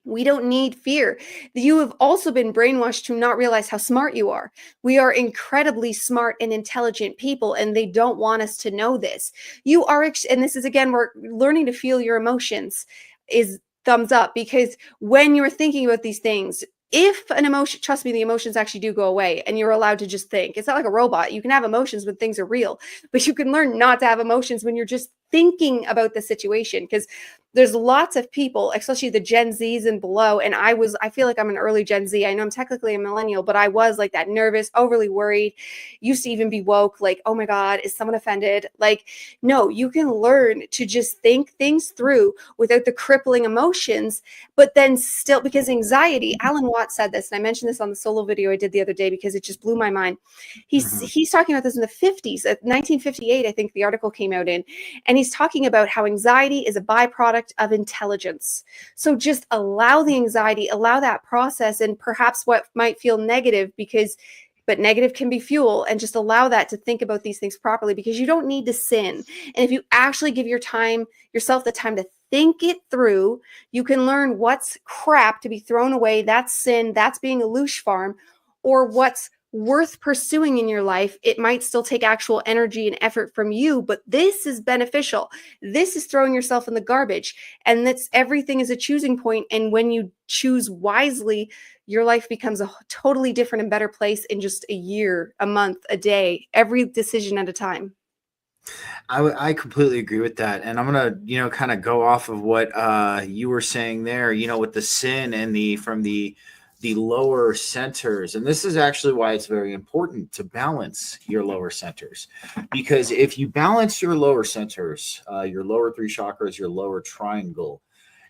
we don't need fear. You have also been brainwashed to not realize how smart you are. We are incredibly smart and intelligent people, and they don't want us to know this. You are, and this is again, we're learning to feel your emotions is thumbs up, because when you're thinking about these things, if an emotion, trust me, the emotions actually do go away and you're allowed to just think. It's not like a robot. You can have emotions when things are real, but you can learn not to have emotions when you're just thinking about the situation. Because there's lots of people, especially the Gen Zs and below. And I feel like I'm an early Gen Z. I know I'm technically a millennial, but I was like that nervous, overly worried, used to even be woke. Like, oh my God, is someone offended? Like, no, you can learn to just think things through without the crippling emotions, but then still, because anxiety, Alan Watts said this, and I mentioned this on the solo video I did the other day because it just blew my mind. He's talking about this in the 50s, 1958, I think the article came out in, and he's talking about how anxiety is a byproduct of intelligence. So just allow the anxiety, allow that process, and perhaps what might feel negative, but negative can be fuel, and just allow that to think about these things properly, because you don't need to sin. And if you actually give yourself the time to think it through, you can learn what's crap to be thrown away. That's sin. That's being a louche farm, or what's worth pursuing in your life. It might still take actual energy and effort from you, but this is beneficial. This is throwing yourself in the garbage. And everything is a choosing point. And when you choose wisely, your life becomes a totally different and better place in just a year, a month, a day, every decision at a time. I completely agree with that. And I'm going to, kind of go off of what you were saying there, with the sin and from the lower centers. And this is actually why it's very important to balance your lower centers, because if you balance your lower centers, your lower three chakras, your lower triangle,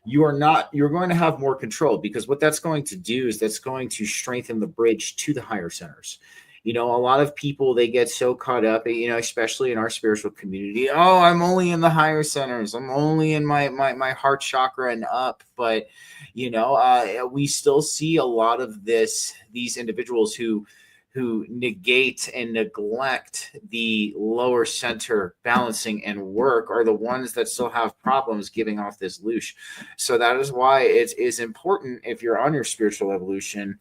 you're going to have more control, because what that's going to do is that's going to strengthen the bridge to the higher centers. A lot of people, they get so caught up, especially in our spiritual community. Oh, I'm only in the higher centers. I'm only in my heart chakra and up. But, we still see a lot of these individuals who negate and neglect the lower center balancing and work are the ones that still have problems giving off this loosh. So that is why it is important, if you're on your spiritual evolution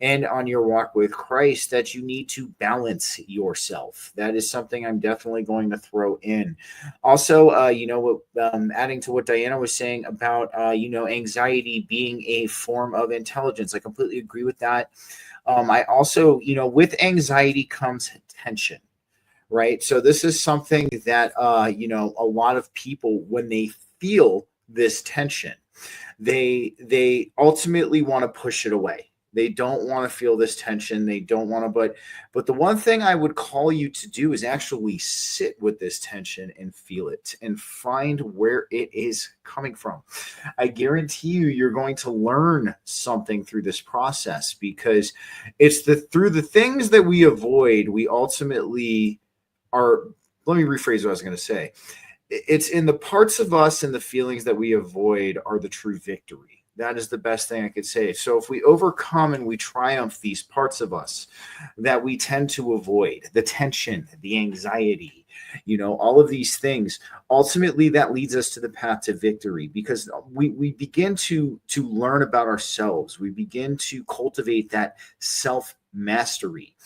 and on your walk with Christ, that you need to balance yourself. That is something I'm definitely going to throw in. Also, adding to what Diana was saying about, anxiety being a form of intelligence. I completely agree with that. I also, with anxiety comes tension, right? So this is something that, a lot of people, when they feel this tension, they ultimately want to push it away. They don't want to feel this tension. They don't want to, but the one thing I would call you to do is actually sit with this tension and feel it and find where it is coming from. I guarantee you're going to learn something through this process, because it's through the things that we avoid, we ultimately are. Let me rephrase what I was going to say. It's in the parts of us and the feelings that we avoid are the true victory. That is the best thing I could say. So if we overcome and we triumph these parts of us that we tend to avoid, the tension, the anxiety, all of these things, ultimately that leads us to the path to victory, because we begin to learn about ourselves. We begin to cultivate that self-mastery.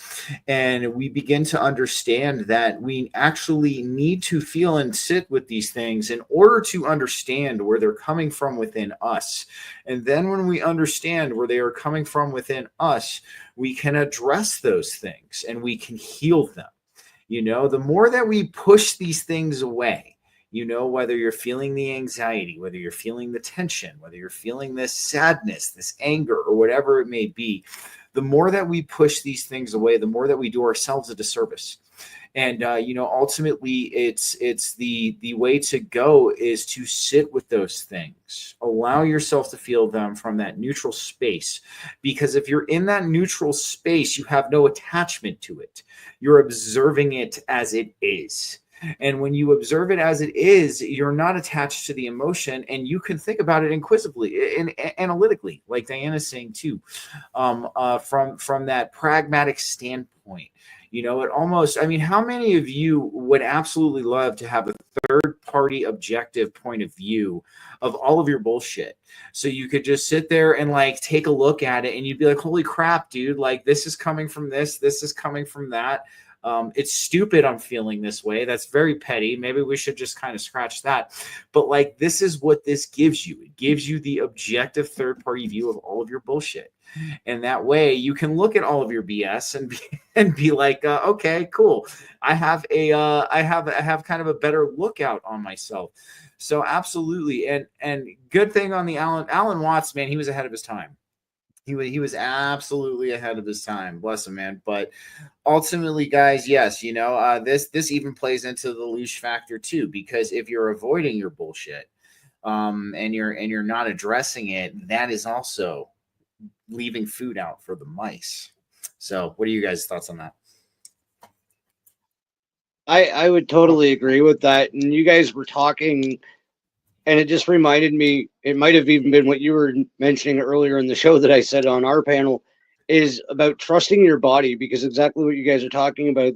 And we begin to understand that we actually need to feel and sit with these things in order to understand where they're coming from within us. And then when we understand where they are coming from within us, we can address those things and we can heal them. The more that we push these things away, whether you're feeling the anxiety, whether you're feeling the tension, whether you're feeling this sadness, this anger, or whatever it may be, the more that we push these things away, the more that we do ourselves a disservice. And, ultimately it's the way to go is to sit with those things, allow yourself to feel them from that neutral space. Because if you're in that neutral space, you have no attachment to it. You're observing it as it is. And when you observe it as it is, you're not attached to the emotion, and you can think about it inquisitively and analytically, like Diana's saying too, from that pragmatic standpoint. It almost, how many of you would absolutely love to have a third party objective point of view of all of your bullshit? So you could just sit there and take a look at it, and you'd be like, holy crap, dude, this is coming from this is coming from that. It's stupid I'm feeling this way. That's very petty. Maybe we should just kind of scratch that. But this is what this gives you. It gives you the objective third party view of all of your bullshit. And that way you can look at all of your BS and be like, okay, cool. I have kind of a better lookout on myself. So absolutely. And good thing on the Alan Watts, man, he was ahead of his time. He was absolutely ahead of his time. Bless him, man. But ultimately, guys, yes, this even plays into the leash factor too, because if you're avoiding your bullshit, and you're not addressing it, that is also leaving food out for the mice. So what are you guys' thoughts on that? I would totally agree with that. And you guys were talking, and it just reminded me, it might have even been what you were mentioning earlier in the show that I said on our panel, is about trusting your body, because exactly what you guys are talking about,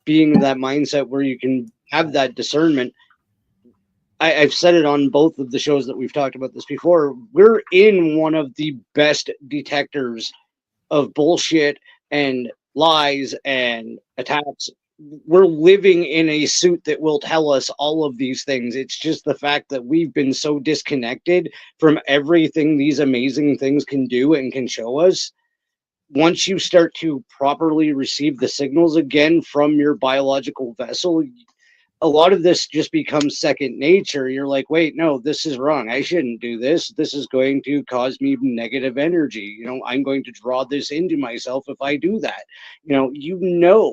being in that mindset where you can have that discernment. I've said it on both of the shows that we've talked about this before. We're in one of the best detectors of bullshit and lies and attacks. We're living in a suit that will tell us all of these things. It's just the fact that we've been so disconnected from everything these amazing things can do and can show us. Once you start to properly receive the signals again from your biological vessel, a lot of this just becomes second nature. You're like, wait, no, this is wrong. I shouldn't do this. This is going to cause me negative energy. I'm going to draw this into myself if I do that.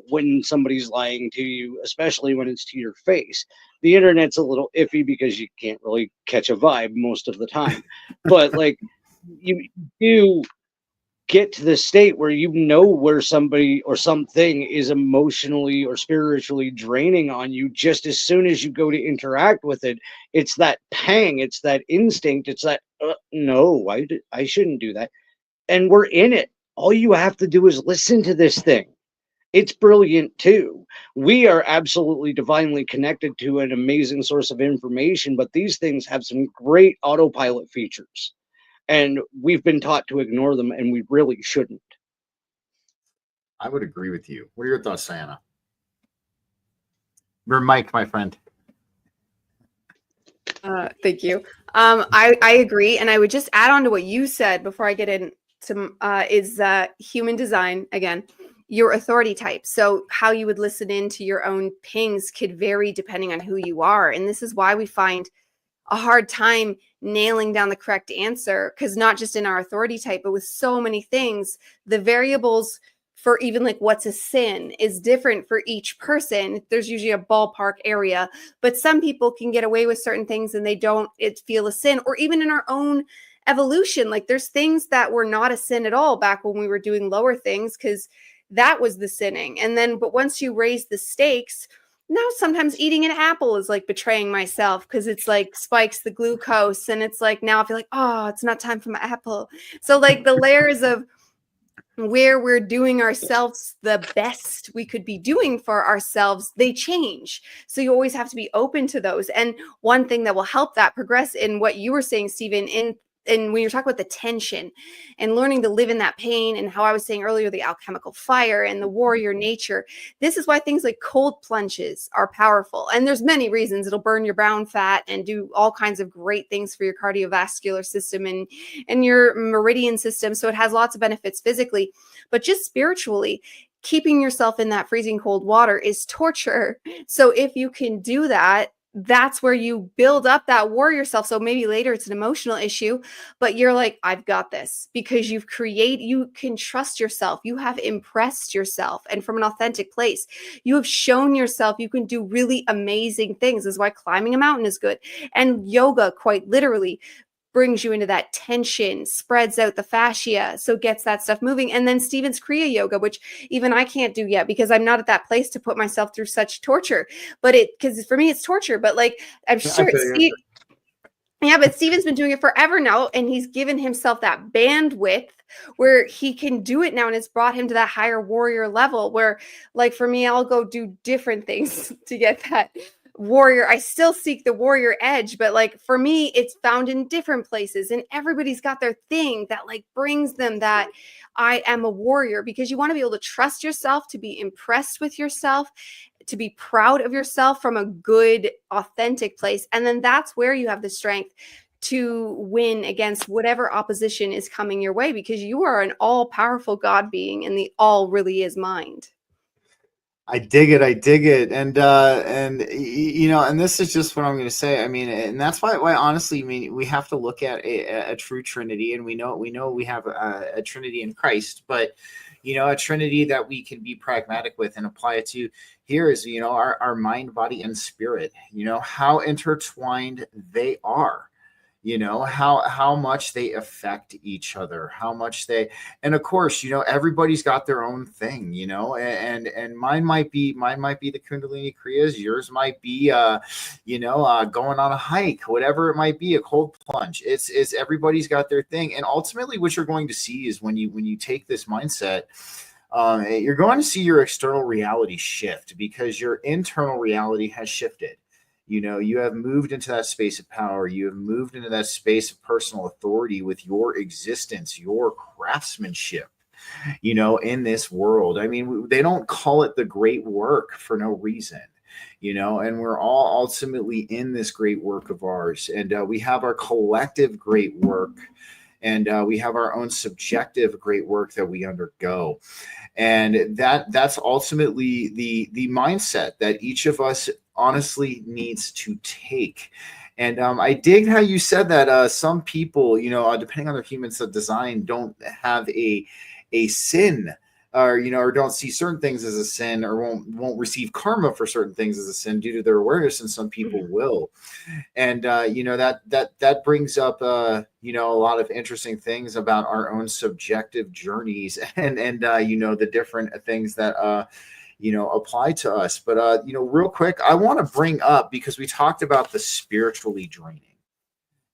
When somebody's lying to you, especially when it's to your face. The internet's a little iffy because you can't really catch a vibe most of the time. But you do get to the state where where somebody or something is emotionally or spiritually draining on you just as soon as you go to interact with it. It's that pang, it's that instinct, it's that no, I shouldn't do that. And we're in it. All you have to do is listen to this thing. It's brilliant too. We are absolutely divinely connected to an amazing source of information, but these things have some great autopilot features. And we've been taught to ignore them, and we really shouldn't. I would agree with you. What are your thoughts, Diana? You're Mike, my friend. Thank you. I agree. And I would just add on to what you said before I get into is human design, again, your authority type. So how you would listen in to your own pings could vary depending on who you are. And this is why we find a hard time nailing down the correct answer, because not just in our authority type, but with so many things, the variables for even like what's a sin is different for each person. There's usually a ballpark area, but some people can get away with certain things and they don't feel a sin. Or even in our own evolution, like there's things that were not a sin at all back when we were doing lower things, because that was the sinning. And then, but once you raise the stakes, now sometimes eating an apple is like betraying myself, because it's like spikes the glucose, and it's like now I feel like, oh, it's not time for my apple. So like the layers of where we're doing ourselves the best we could be doing for ourselves, they change. So you always have to be open to those. And one thing that will help that progress in what you were saying, Stephen, and when you're talking about the tension and learning to live in that pain, and how I was saying earlier, the alchemical fire and the warrior nature, this is why things like cold plunges are powerful. And there's many reasons. It'll burn your brown fat and do all kinds of great things for your cardiovascular system and your meridian system. So it has lots of benefits physically, but just spiritually, keeping yourself in that freezing cold water is torture. So if you can do that, that's where you build up that warrior self. So maybe later it's an emotional issue, but you're like, I've got this, because you can trust yourself. You have impressed yourself. And from an authentic place, you have shown yourself you can do really amazing things. This is why climbing a mountain is good. And yoga, quite literally, brings you into that tension, spreads out the fascia, so gets that stuff moving. And then Stephen's Kriya Yoga, which even I can't do yet because I'm not at that place to put myself through such torture. But because for me, it's torture. But like, I'm sure but Stephen's been doing it forever now, and he's given himself that bandwidth where he can do it now, and it's brought him to that higher warrior level where, like, for me, I'll go do different things to get that warrior. I still seek the warrior edge, but like for me, it's found in different places, and everybody's got their thing that like brings them that I am a warrior, because you want to be able to trust yourself, to be impressed with yourself, to be proud of yourself from a good, authentic place. And then that's where you have the strength to win against whatever opposition is coming your way, because you are an all-powerful God being, and the all really is mind. I dig it. I dig it. And and this is just what I'm going to say. I mean, and that's why honestly, I mean, we have to look at a true Trinity, and we know we have a Trinity in Christ, but a Trinity that we can be pragmatic with and apply it to here is, our mind, body, and spirit, how intertwined they are. How much they affect each other, how much they, and of course, everybody's got their own thing, and mine might be the Kundalini Kriyas, yours might be going on a hike, whatever it might be, a cold plunge. It's everybody's got their thing. And ultimately what you're going to see is when you take this mindset, you're going to see your external reality shift, because your internal reality has shifted. You have moved into that space of power. You have moved into that space of personal authority with your existence, your craftsmanship, in this world. I mean, they don't call it the great work for no reason, and we're all ultimately in this great work of ours. And we have our collective great work, and we have our own subjective great work that we undergo. And that's ultimately the mindset that each of us honestly needs to take. And I dig how you said that some people, depending on their human design, don't have a sin, or don't see certain things as a sin, or won't receive karma for certain things as a sin due to their awareness, and some people will. And that brings up a lot of interesting things about our own subjective journeys, and the different things that apply to us. But real quick, I want to bring up, because we talked about the spiritually draining.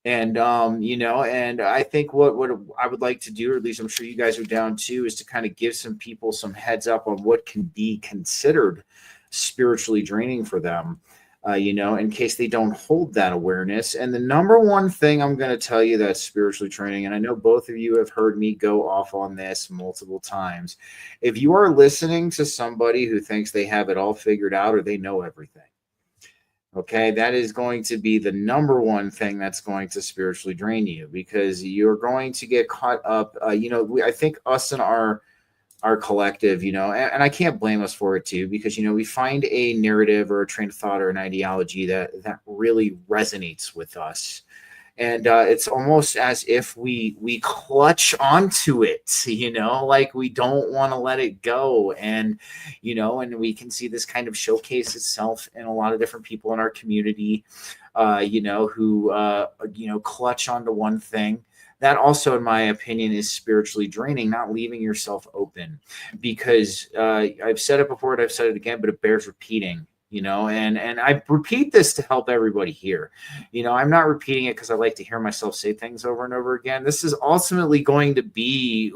And and I think what I would like to do, or at least I'm sure you guys are down too, is to kind of give some people some heads up on what can be considered spiritually draining for them, in case they don't hold that awareness. And the number one thing I'm going to tell you that's spiritually draining, and I know both of you have heard me go off on this multiple times, if you are listening to somebody who thinks they have it all figured out or they know everything, okay, that is going to be the number one thing that's going to spiritually drain you, because you're going to get caught up. I think us and our our collective, and I can't blame us for it too, because, we find a narrative or a train of thought or an ideology that really resonates with us. And it's almost as if we clutch onto it, like we don't want to let it go. And, and we can see this kind of showcase itself in a lot of different people in our community, who, clutch onto one thing. That also, in my opinion, is spiritually draining, not leaving yourself open, because I've said it before and I've said it again, but it bears repeating. And I repeat this to help everybody here. I'm not repeating it because I like to hear myself say things over and over again. This is ultimately going to be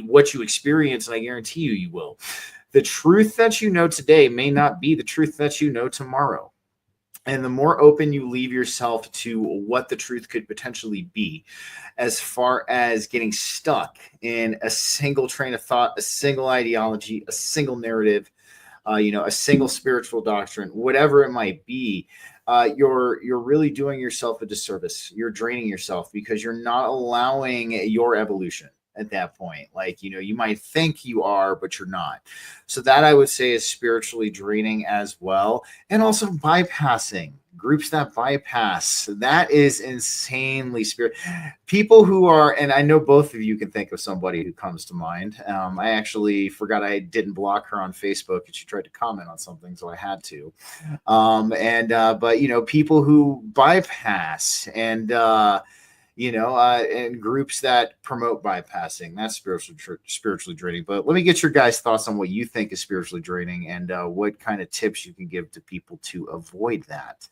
what you experience, and I guarantee you will. The truth that you know today may not be the truth that you know tomorrow. And the more open you leave yourself to what the truth could potentially be, as far as getting stuck in a single train of thought, a single ideology, a single narrative, a single spiritual doctrine, whatever it might be, you're really doing yourself a disservice. You're draining yourself because you're not allowing your evolution at that point. Like, you might think you are, but you're not. So that, I would say, is spiritually draining as well. And also bypassing groups that bypass. That is insanely people who are, and I know both of you can think of somebody who comes to mind. I actually forgot I didn't block her on Facebook, and she tried to comment on something, so I had to. But people who bypass and and groups that promote bypassing, that's spiritually draining. But let me get your guys' thoughts on what you think is spiritually draining, and what kind of tips you can give to people to avoid that.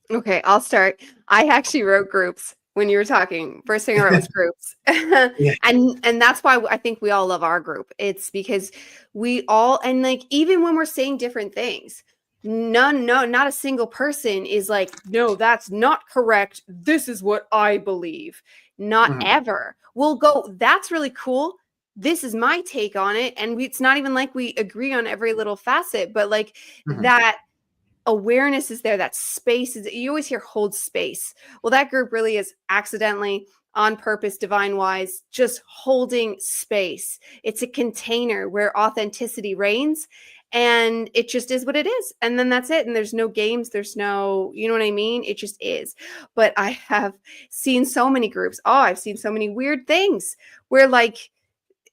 Okay, I'll start. I actually wrote groups when you were talking. First thing I wrote was groups. Yeah. And that's why I think we all love our group. It's because we all, and like, even when we're saying different things, not a single person is like, no, that's not correct. This is what I believe. Not ever. We'll go, that's really cool. This is my take on it. And it's not even like we agree on every little facet, but like that awareness is there, that space is, you always hear hold space. Well, that group really is accidentally, on purpose, divine wise, just holding space. It's a container where authenticity reigns, and it just is what it is. And then that's it. And there's no games. There's no, you know what I mean? It just is. But I have seen so many groups. Oh, I've seen so many weird things where like,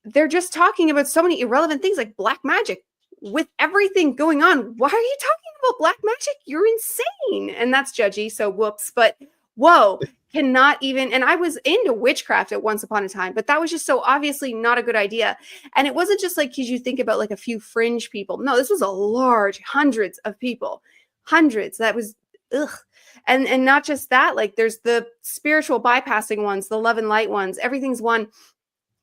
they're just talking about so many irrelevant things like black magic. With everything going on, why are you talking about black magic? You're insane. And that's judgy, so whoops. But whoa, cannot even. And I was into witchcraft at once upon a time, but that was just so obviously not a good idea. And it wasn't just like, because you think about like a few fringe people. No, this was a large, hundreds of people, hundreds. That was ugh. And not just that, like there's the spiritual bypassing ones, the love and light ones. Everything's one.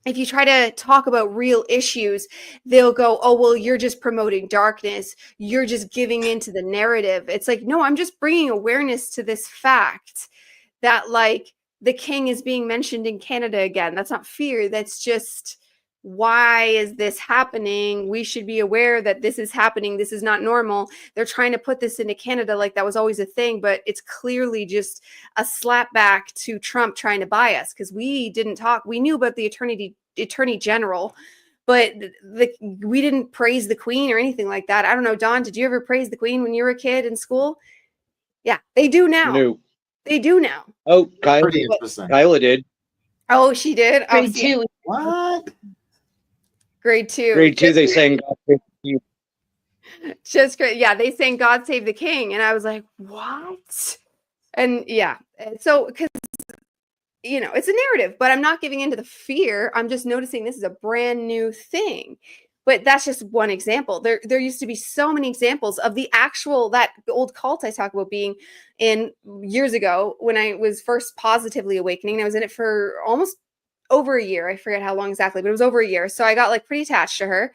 If you try to talk about real issues, they'll go, oh, well, you're just promoting darkness. You're just giving into the narrative. It's like, no, I'm just bringing awareness to this fact that like the king is being mentioned in Canada again. That's not fear. That's just, why is this happening? We should be aware that this is happening. This is not normal. They're trying to put this into Canada like that was always a thing, but it's clearly just a slap back to Trump trying to buy us, because we didn't talk. We knew about the attorney general, but we didn't praise the queen or anything like that. I don't know, Don, did you ever praise the queen when you were a kid in school? Yeah, they do now. No. They do now. Oh, Kyla did. Oh, she did? Grade 2. What? Grade 2. Grade 2, they sang God Save the King. Just great. Yeah, they sang God Save the King. And I was like, what? And yeah, so because, it's a narrative, but I'm not giving into the fear. I'm just noticing this is a brand new thing. But that's just one example. There used to be so many examples of that old cult I talk about being in years ago when I was first positively awakening. I was in it for almost over a year. I forget how long exactly, but it was over a year. So I got like pretty attached to her.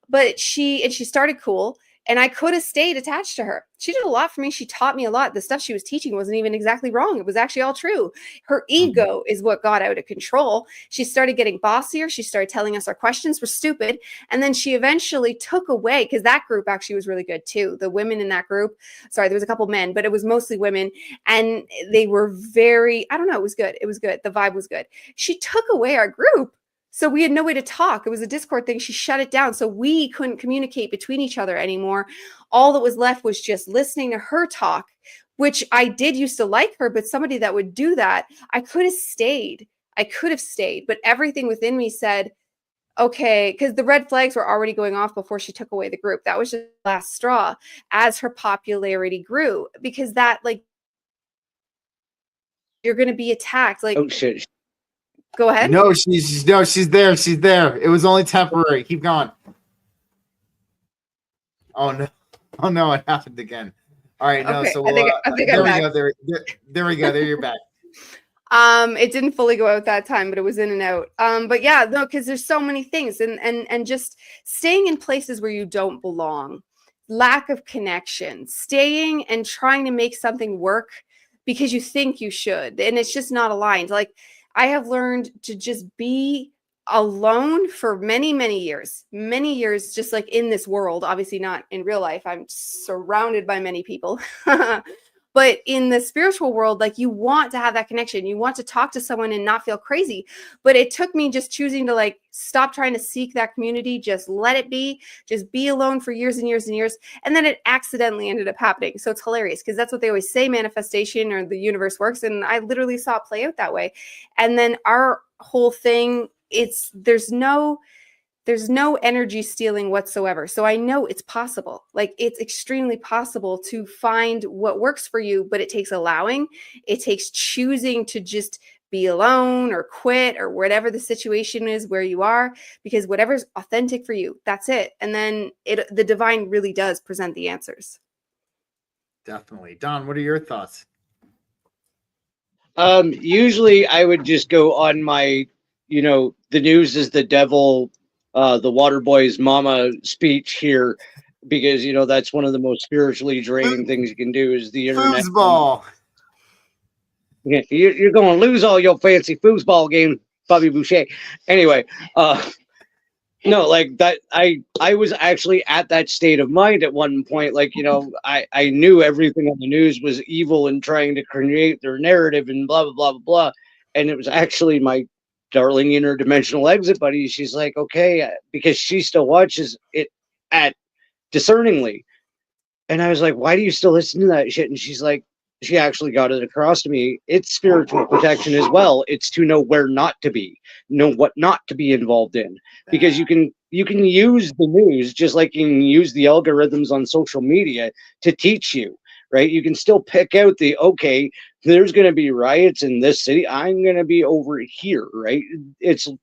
But she started cool, and I could have stayed attached to her. She did a lot for me. She taught me a lot. The stuff she was teaching wasn't even exactly wrong. It was actually all true. Her ego is what got out of control. She started getting bossier. She started telling us our questions were stupid. And then she eventually took away, because that group actually was really good too. The women in that group, sorry, there was a couple men, but it was mostly women. And they were very, I don't know, it was good. It was good. The vibe was good. She took away our group. So we had no way to talk. It was a Discord thing. She shut it down. So we couldn't communicate between each other anymore. All that was left was just listening to her talk, which I did used to like her, but somebody that would do that, I could have stayed. But everything within me said, okay, because the red flags were already going off before she took away the group. That was just the last straw as her popularity grew, because that, like, you're going to be attacked. Like, Oh shit. go ahead. No, she's there. She's there. It was only temporary. Keep going. Oh no, it happened again. All right, no. Okay, So I think there I'm we back. go. There we go. There you're back. It didn't fully go out that time, but it was in and out. But yeah, no, because there's so many things, and just staying in places where you don't belong, lack of connection, staying and trying to make something work because you think you should, and it's just not aligned. Like, I have learned to just be alone for many years, just like in this world, obviously not in real life. I'm surrounded by many people. But in the spiritual world, like, you want to have that connection. You want to talk to someone and not feel crazy. But it took me just choosing to, like, stop trying to seek that community, just let it be, just be alone for years and years and years. And then it accidentally ended up happening. So it's hilarious because that's what they always say, manifestation or the universe works. And I literally saw it play out that way. And then our whole thing, there's no energy stealing whatsoever. So I know it's possible. Like, it's extremely possible to find what works for you, but it takes allowing, it takes choosing to just be alone or quit or whatever the situation is where you are, because whatever's authentic for you, that's it. And then the divine really does present the answers. Definitely. Don, what are your thoughts? Usually I would just go on my, the news is the devil, the water boy's mama speech here, because that's one of the most spiritually draining things you can do is the internet. Foosball. Yeah, you're going to lose all your fancy foosball game, Bobby Boucher. Anyway, no, like that. I was actually at that state of mind at one point. Like, I knew everything on the news was evil and trying to create their narrative and blah blah blah blah blah. And it was actually my darling interdimensional exit buddy. She's like, okay, because she still watches it at discerningly. And I was like, why do you still listen to that shit? And she's like, she actually got it across to me. It's spiritual protection as well. It's to know where not to be, know what not to be involved in, because you can use the news just like you can use the algorithms on social media to teach you, right? You can still pick out okay, there's going to be riots in this city. I'm going to be over here, right?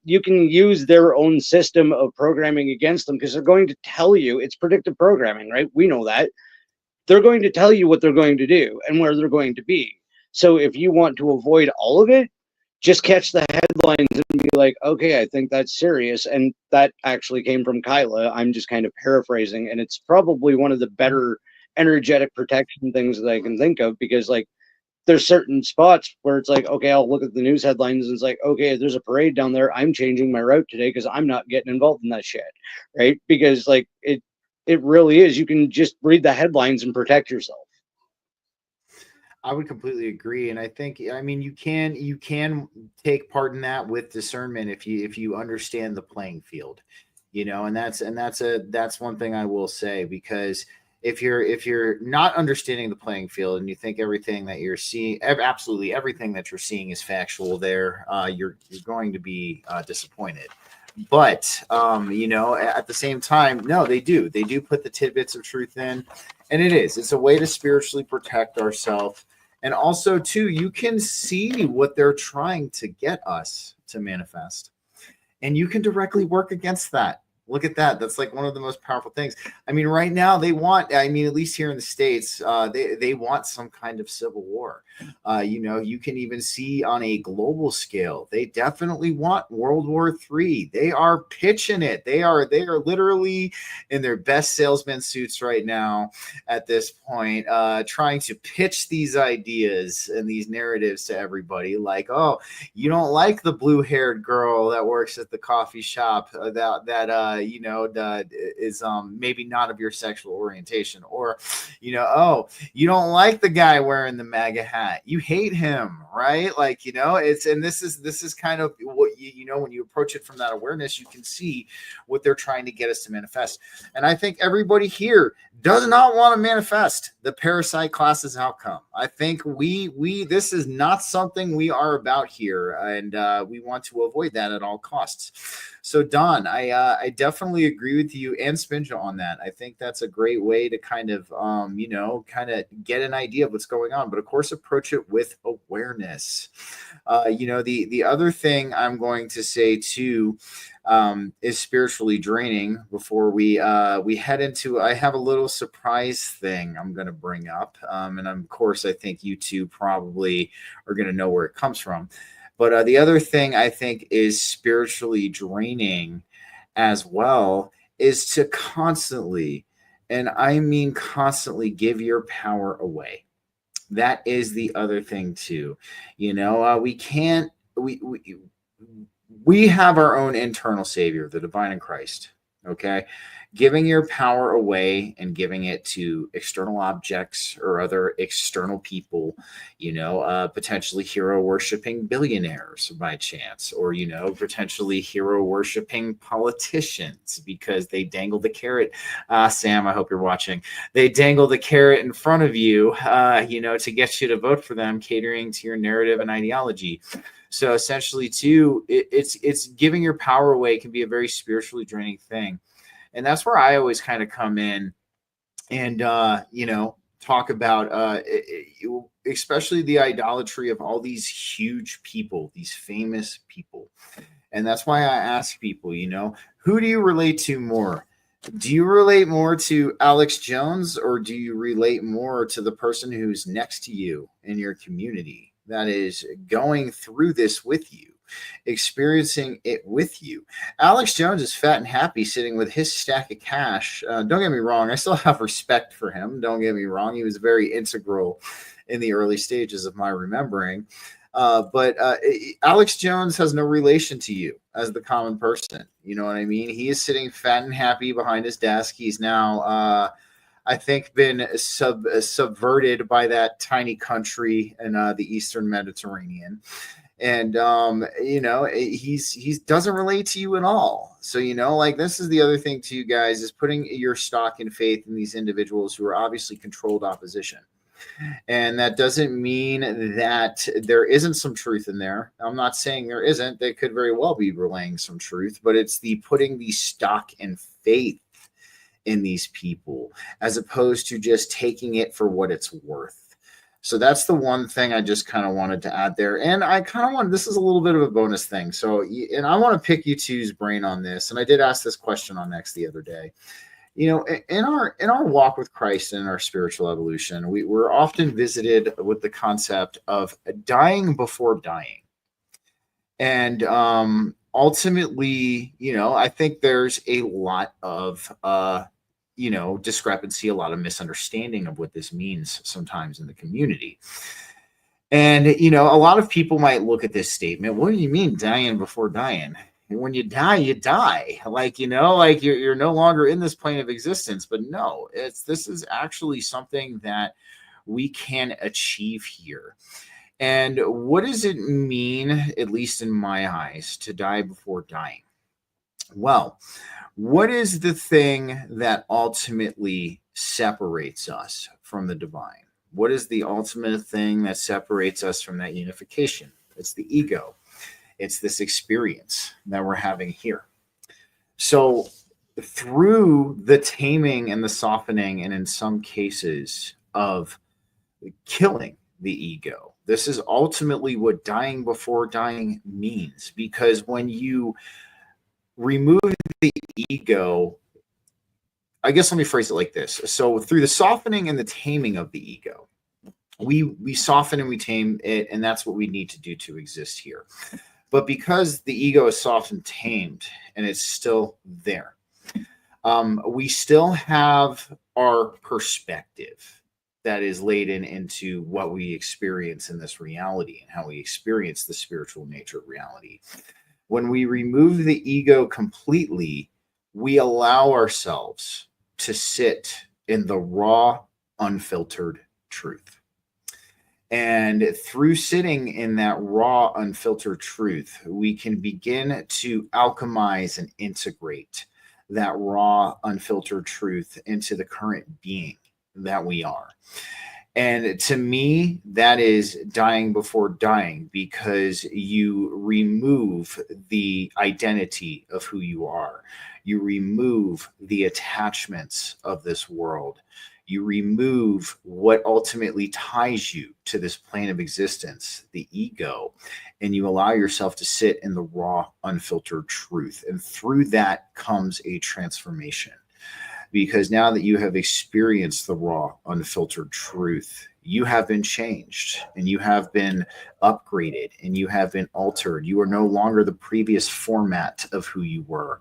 You can use their own system of programming against them because they're going to tell you it's predictive programming, right? We know that. They're going to tell you what they're going to do and where they're going to be. So if you want to avoid all of it, just catch the headlines and be like, okay, I think that's serious. And that actually came from Kyla. I'm just kind of paraphrasing. And it's probably one of the better energetic protection things that I can think of, because like there's certain spots where it's like, okay, I'll look at the news headlines and it's like, okay, there's a parade down there. I'm changing my route today because I'm not getting involved in that shit, right? Because like it really is. You can just read the headlines and protect yourself. I would completely agree, and I think, I mean, you can take part in that with discernment if you understand the playing field, and that's one thing I will say, because if you're not understanding the playing field and you think everything that you're seeing, absolutely everything that you're seeing is factual, there, you're going to be disappointed. But at the same time, no, they do put the tidbits of truth in, and it's a way to spiritually protect ourselves. And also too, you can see what they're trying to get us to manifest, and you can directly work against that. Look at that. That's like one of the most powerful things. I mean, right now at least here in the States, they want some kind of civil war. You can even see on a global scale, they definitely want World War III. They are pitching it. They are literally in their best salesman suits right now at this point, trying to pitch these ideas and these narratives to everybody. Like, oh, you don't like the blue-haired girl that works at the coffee shop that is maybe not of your sexual orientation, or oh, you don't like the guy wearing the MAGA hat, you hate him, right? Like, and this is kind of what when you approach it from that awareness, you can see what they're trying to get us to manifest. And I think everybody here does not want to manifest the parasite class's outcome. I think this is not something we are about here, and we want to avoid that at all costs. So Don, I definitely agree with you and Spinja on that. I think that's a great way to kind of get an idea of what's going on, but of course approach it with awareness. The other thing I'm going to say too is spiritually draining. Before we head into, I have a little surprise thing I'm going to bring up, and of course I think you two probably are going to know where it comes from. But the other thing I think is spiritually draining as well is to constantly, and I mean constantly, give your power away. That is the other thing too. We can't, we have our own internal savior, the divine in Christ. Okay. Giving your power away and giving it to external objects or other external people, potentially hero worshiping billionaires by chance, or, potentially hero worshiping politicians because they dangle the carrot. Sam, I hope you're watching. They dangle the carrot in front of you, to get you to vote for them, catering to your narrative and ideology. So essentially too, it's giving your power away can be a very spiritually draining thing. And that's where I always kind of come in and, talk about, especially the idolatry of all these huge people, these famous people. And that's why I ask people, who do you relate to more? Do you relate more to Alex Jones, or do you relate more to the person who's next to you in your community that is going through this with you, experiencing it with you? Alex Jones is fat and happy sitting with his stack of cash. Don't get me wrong. I still have respect for him. Don't get me wrong. He was very integral in the early stages of my remembering. But Alex Jones has no relation to you as the common person. You know what I mean? He is sitting fat and happy behind his desk. He's now, I think, been subverted by that tiny country in the Eastern Mediterranean. And he's doesn't relate to you at all. So this is the other thing to you guys, is putting your stock and faith in these individuals who are obviously controlled opposition. And that doesn't mean that there isn't some truth in there. I'm not saying there isn't. They could very well be relaying some truth, but it's the putting the stock and faith in these people as opposed to just taking it for what it's worth. So that's the one thing I just kind of wanted to add there. And I kind of want, this is a little bit of a bonus thing. So, and I want to pick you two's brain on this. And I did ask this question on X the other day. In our walk with Christ and in our spiritual evolution, we're often visited with the concept of dying before dying. And ultimately, I think there's a lot of discrepancy, a lot of misunderstanding of what this means sometimes in the community. And, a lot of people might look at this statement. What do you mean dying before dying? When you die, you die. Like you're no longer in this plane of existence. But no, this is actually something that we can achieve here. And what does it mean, at least in my eyes, to die before dying? Well, what is the thing that ultimately separates us from the divine? What is the ultimate thing that separates us from that unification? It's the ego. It's this experience that we're having here. So through the taming and the softening, and in some cases of killing the ego, this is ultimately what dying before dying means. Because when you remove the ego, I guess let me phrase it like this. So through the softening and the taming of the ego, we soften and we tame it, and that's what we need to do to exist here. But because the ego is soft and tamed and it's still there, we still have our perspective that is laden into what we experience in this reality and how we experience the spiritual nature of reality. When we remove the ego completely, we allow ourselves to sit in the raw, unfiltered truth. And through sitting in that raw, unfiltered truth, we can begin to alchemize and integrate that raw, unfiltered truth into the current being that we are. And to me, that is dying before dying, because you remove the identity of who you are. You remove the attachments of this world. You remove what ultimately ties you to this plane of existence, the ego, and you allow yourself to sit in the raw, unfiltered truth. And through that comes a transformation, because now that you have experienced the raw, unfiltered truth, you have been changed and you have been upgraded and you have been altered. You are no longer the previous format of who you were.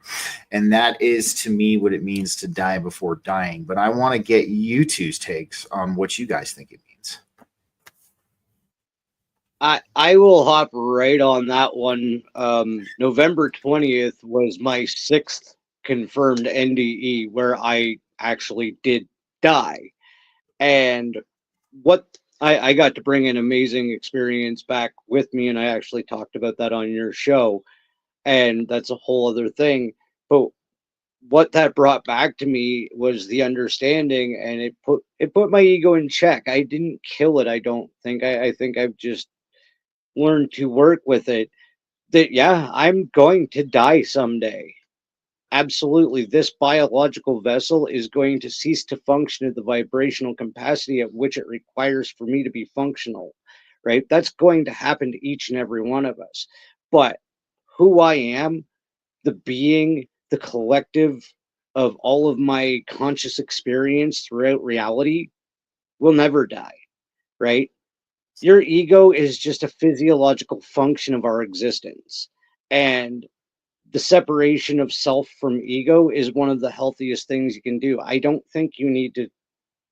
And that is, to me, what it means to die before dying. But I want to get you two's takes on what you guys think it means. I will hop right on that one. November 20th was my 6th confirmed NDE where I actually did die. And what I got to bring an amazing experience back with me, and I actually talked about that on your show, and that's a whole other thing. But what that brought back to me was the understanding, and it put my ego in check. I didn't kill it. I don't think. I think I've just learned to work with it. That yeah, I'm going to die someday. Absolutely, this biological vessel is going to cease to function at the vibrational capacity at which it requires for me to be functional, right? That's going to happen to each and every one of us. But who I am, the being, the collective of all of my conscious experience throughout reality will never die, right? Your ego is just a physiological function of our existence. And the separation of self from ego is one of the healthiest things you can do. I don't think you need to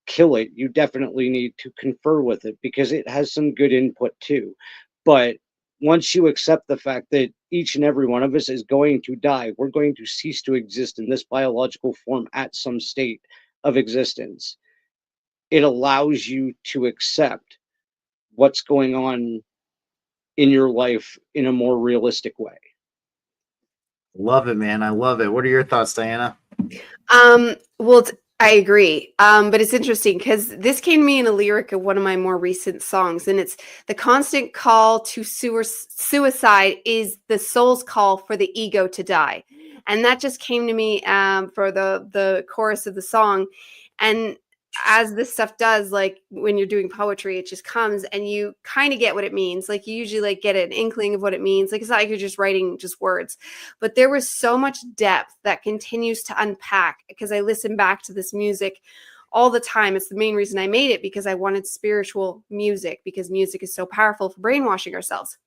kill it. You definitely need to confer with it because it has some good input too. But once you accept the fact that each and every one of us is going to die, we're going to cease to exist in this biological form at some state of existence. It allows you to accept what's going on in your life in a more realistic way. Love it, man. I love it. What are your thoughts, Diana? Well, I agree. But it's interesting because this came to me in a lyric of one of my more recent songs, and it's the constant call to suicide is the soul's call for the ego to die. And that just came to me for the chorus of the song. And as this stuff does, like when you're doing poetry, it just comes and you kind of get what it means. Like you usually like get an inkling of what it means. Like it's not like you're just writing just words, but there was so much depth that continues to unpack because I listen back to this music all the time. It's the main reason I made it, because I wanted spiritual music, because music is so powerful for brainwashing ourselves.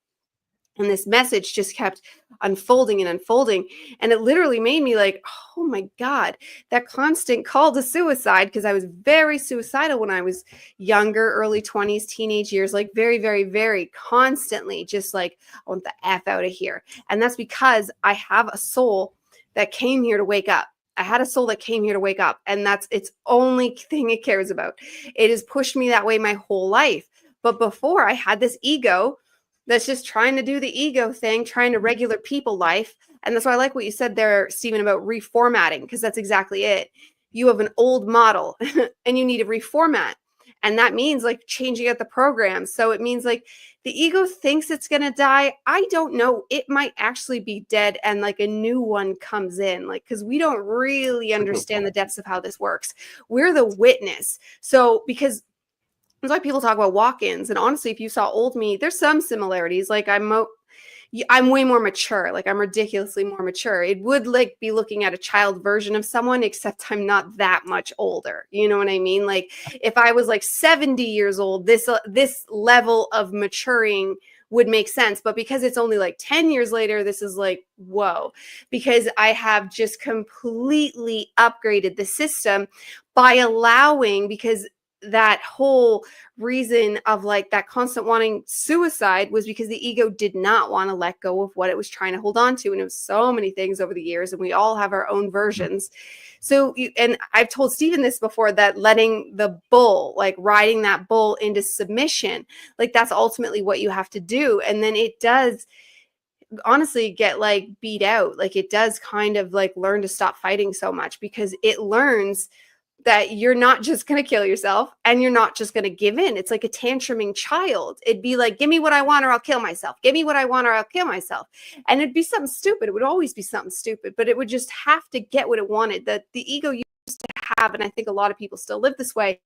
And this message just kept unfolding and unfolding. And it literally made me like, oh my God, that constant call to suicide, because I was very suicidal when I was younger, early 20s, teenage years, like very, very, very constantly just like, I want the F out of here. And that's because I have a soul that came here to wake up. I had a soul that came here to wake up. And that's its only thing it cares about. It has pushed me that way my whole life. But before, I had this ego that's just trying to do the ego thing, trying to regular people life. And that's why I like what you said there, Stephen, about reformatting, because that's exactly it. You have an old model and you need to reformat. And that means like changing out the program. So it means like the ego thinks it's going to die. I don't know. It might actually be dead and like a new one comes in, like, because we don't really understand the depths of how this works. We're the witness. So because that's why people talk about walk-ins. And honestly, if you saw old me, there's some similarities. Like I'm way more mature. Like I'm ridiculously more mature. It would like be looking at a child version of someone, except I'm not that much older. You know what I mean? Like if I was like 70 years old, this level of maturing would make sense. But because it's only like 10 years later, this is like, whoa, because I have just completely upgraded the system by allowing, because that whole reason of like that constant wanting suicide was because the ego did not want to let go of what it was trying to hold on to. And it was so many things over the years, and we all have our own versions. So, and I've told Stephen this before, that letting the bull, like riding that bull into submission, like that's ultimately what you have to do. And then it does honestly get like beat out. Like it does kind of like learn to stop fighting so much, because it learns that you're not just going to kill yourself, and you're not just going to give in. It's like a tantruming child. It'd be like, give me what I want or I'll kill myself. Give me what I want or I'll kill myself. And it'd be something stupid. It would always be something stupid, but it would just have to get what it wanted. That the ego used to have, and I think a lot of people still live this way,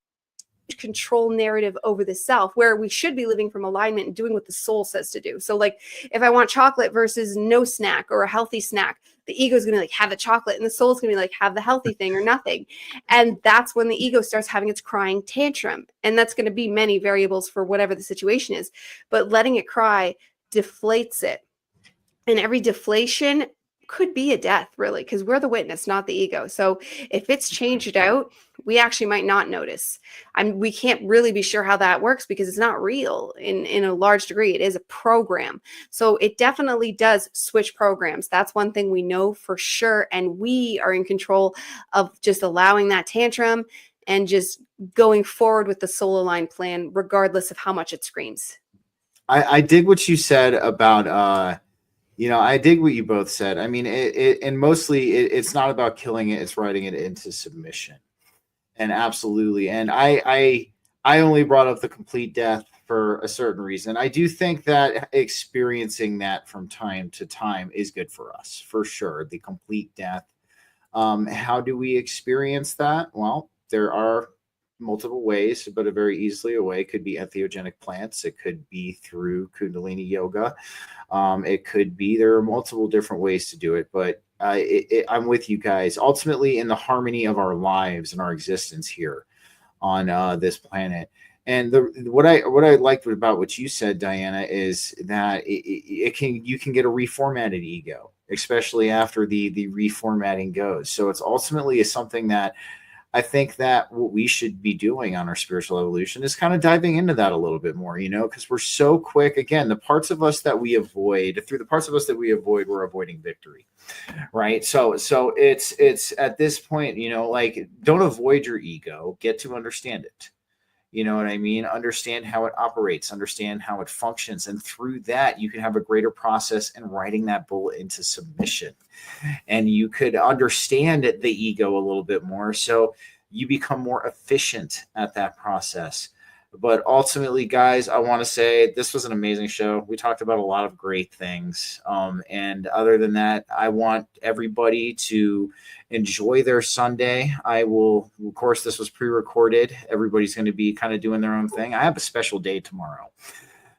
control narrative over the self, where we should be living from alignment and doing what the soul says to do. So like if I want chocolate versus no snack or a healthy snack, the ego is going to like have the chocolate, and the soul is going to be like have the healthy thing or nothing. And that's when the ego starts having its crying tantrum. And that's going to be many variables for whatever the situation is, but letting it cry deflates it. And every deflation could be a death, really, because we're the witness, not the ego. So if it's changed out, we actually might not notice. We can't really be sure how that works, because it's not real in a large degree. It is a program. So it definitely does switch programs. That's one thing we know for sure. And we are in control of just allowing that tantrum and just going forward with the soul aligned plan, regardless of how much it screams. I dig what you said about, I dig what you both said. I mean, and mostly it's not about killing it. It's writing it into submission. And absolutely. And I only brought up the complete death for a certain reason. I do think that experiencing that from time to time is good for us, for sure. The complete death. How do we experience that? Well, there are multiple ways, but a very easily a way could be entheogenic plants. It could be through Kundalini yoga. It could be, there are multiple different ways to do it, but I'm with you guys. Ultimately, in the harmony of our lives and our existence here on this planet. And what I liked about what you said, Diana, is that you can get a reformatted ego, especially after the reformatting goes. So it's ultimately something that I think that what we should be doing on our spiritual evolution is kind of diving into that a little bit more, because we're so quick. Again, the parts of us that we avoid, we're avoiding victory, right? So it's at this point, like, don't avoid your ego, get to understand it. You know what I mean? Understand how it operates, understand how it functions. And through that, you can have a greater process in writing that bull into submission. And you could understand the ego a little bit more. So you become more efficient at that process. But ultimately, guys, I want to say this was an amazing show. We talked about a lot of great things. And other than that, I want everybody to enjoy their Sunday. I will, of course, this was pre-recorded. Everybody's going to be kind of doing their own thing. I have a special day tomorrow.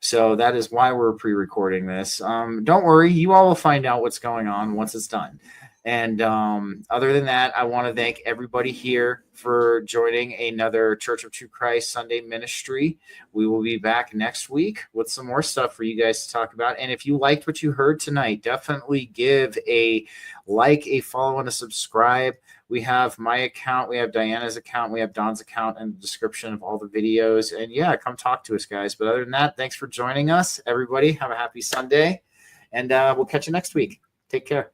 So that is why we're pre-recording this. Don't worry. You all will find out what's going on once it's done. And other than that, I want to thank everybody here for joining another Church of True Christ Sunday ministry. We will be back next week with some more stuff for you guys to talk about. And if you liked what you heard tonight, definitely give a like, a follow, and a subscribe. We have my account, we have Diana's account, we have Don's account in the description of all the videos. And yeah, come talk to us, guys. But other than that, thanks for joining us. Everybody, have a happy Sunday. And we'll catch you next week. Take care.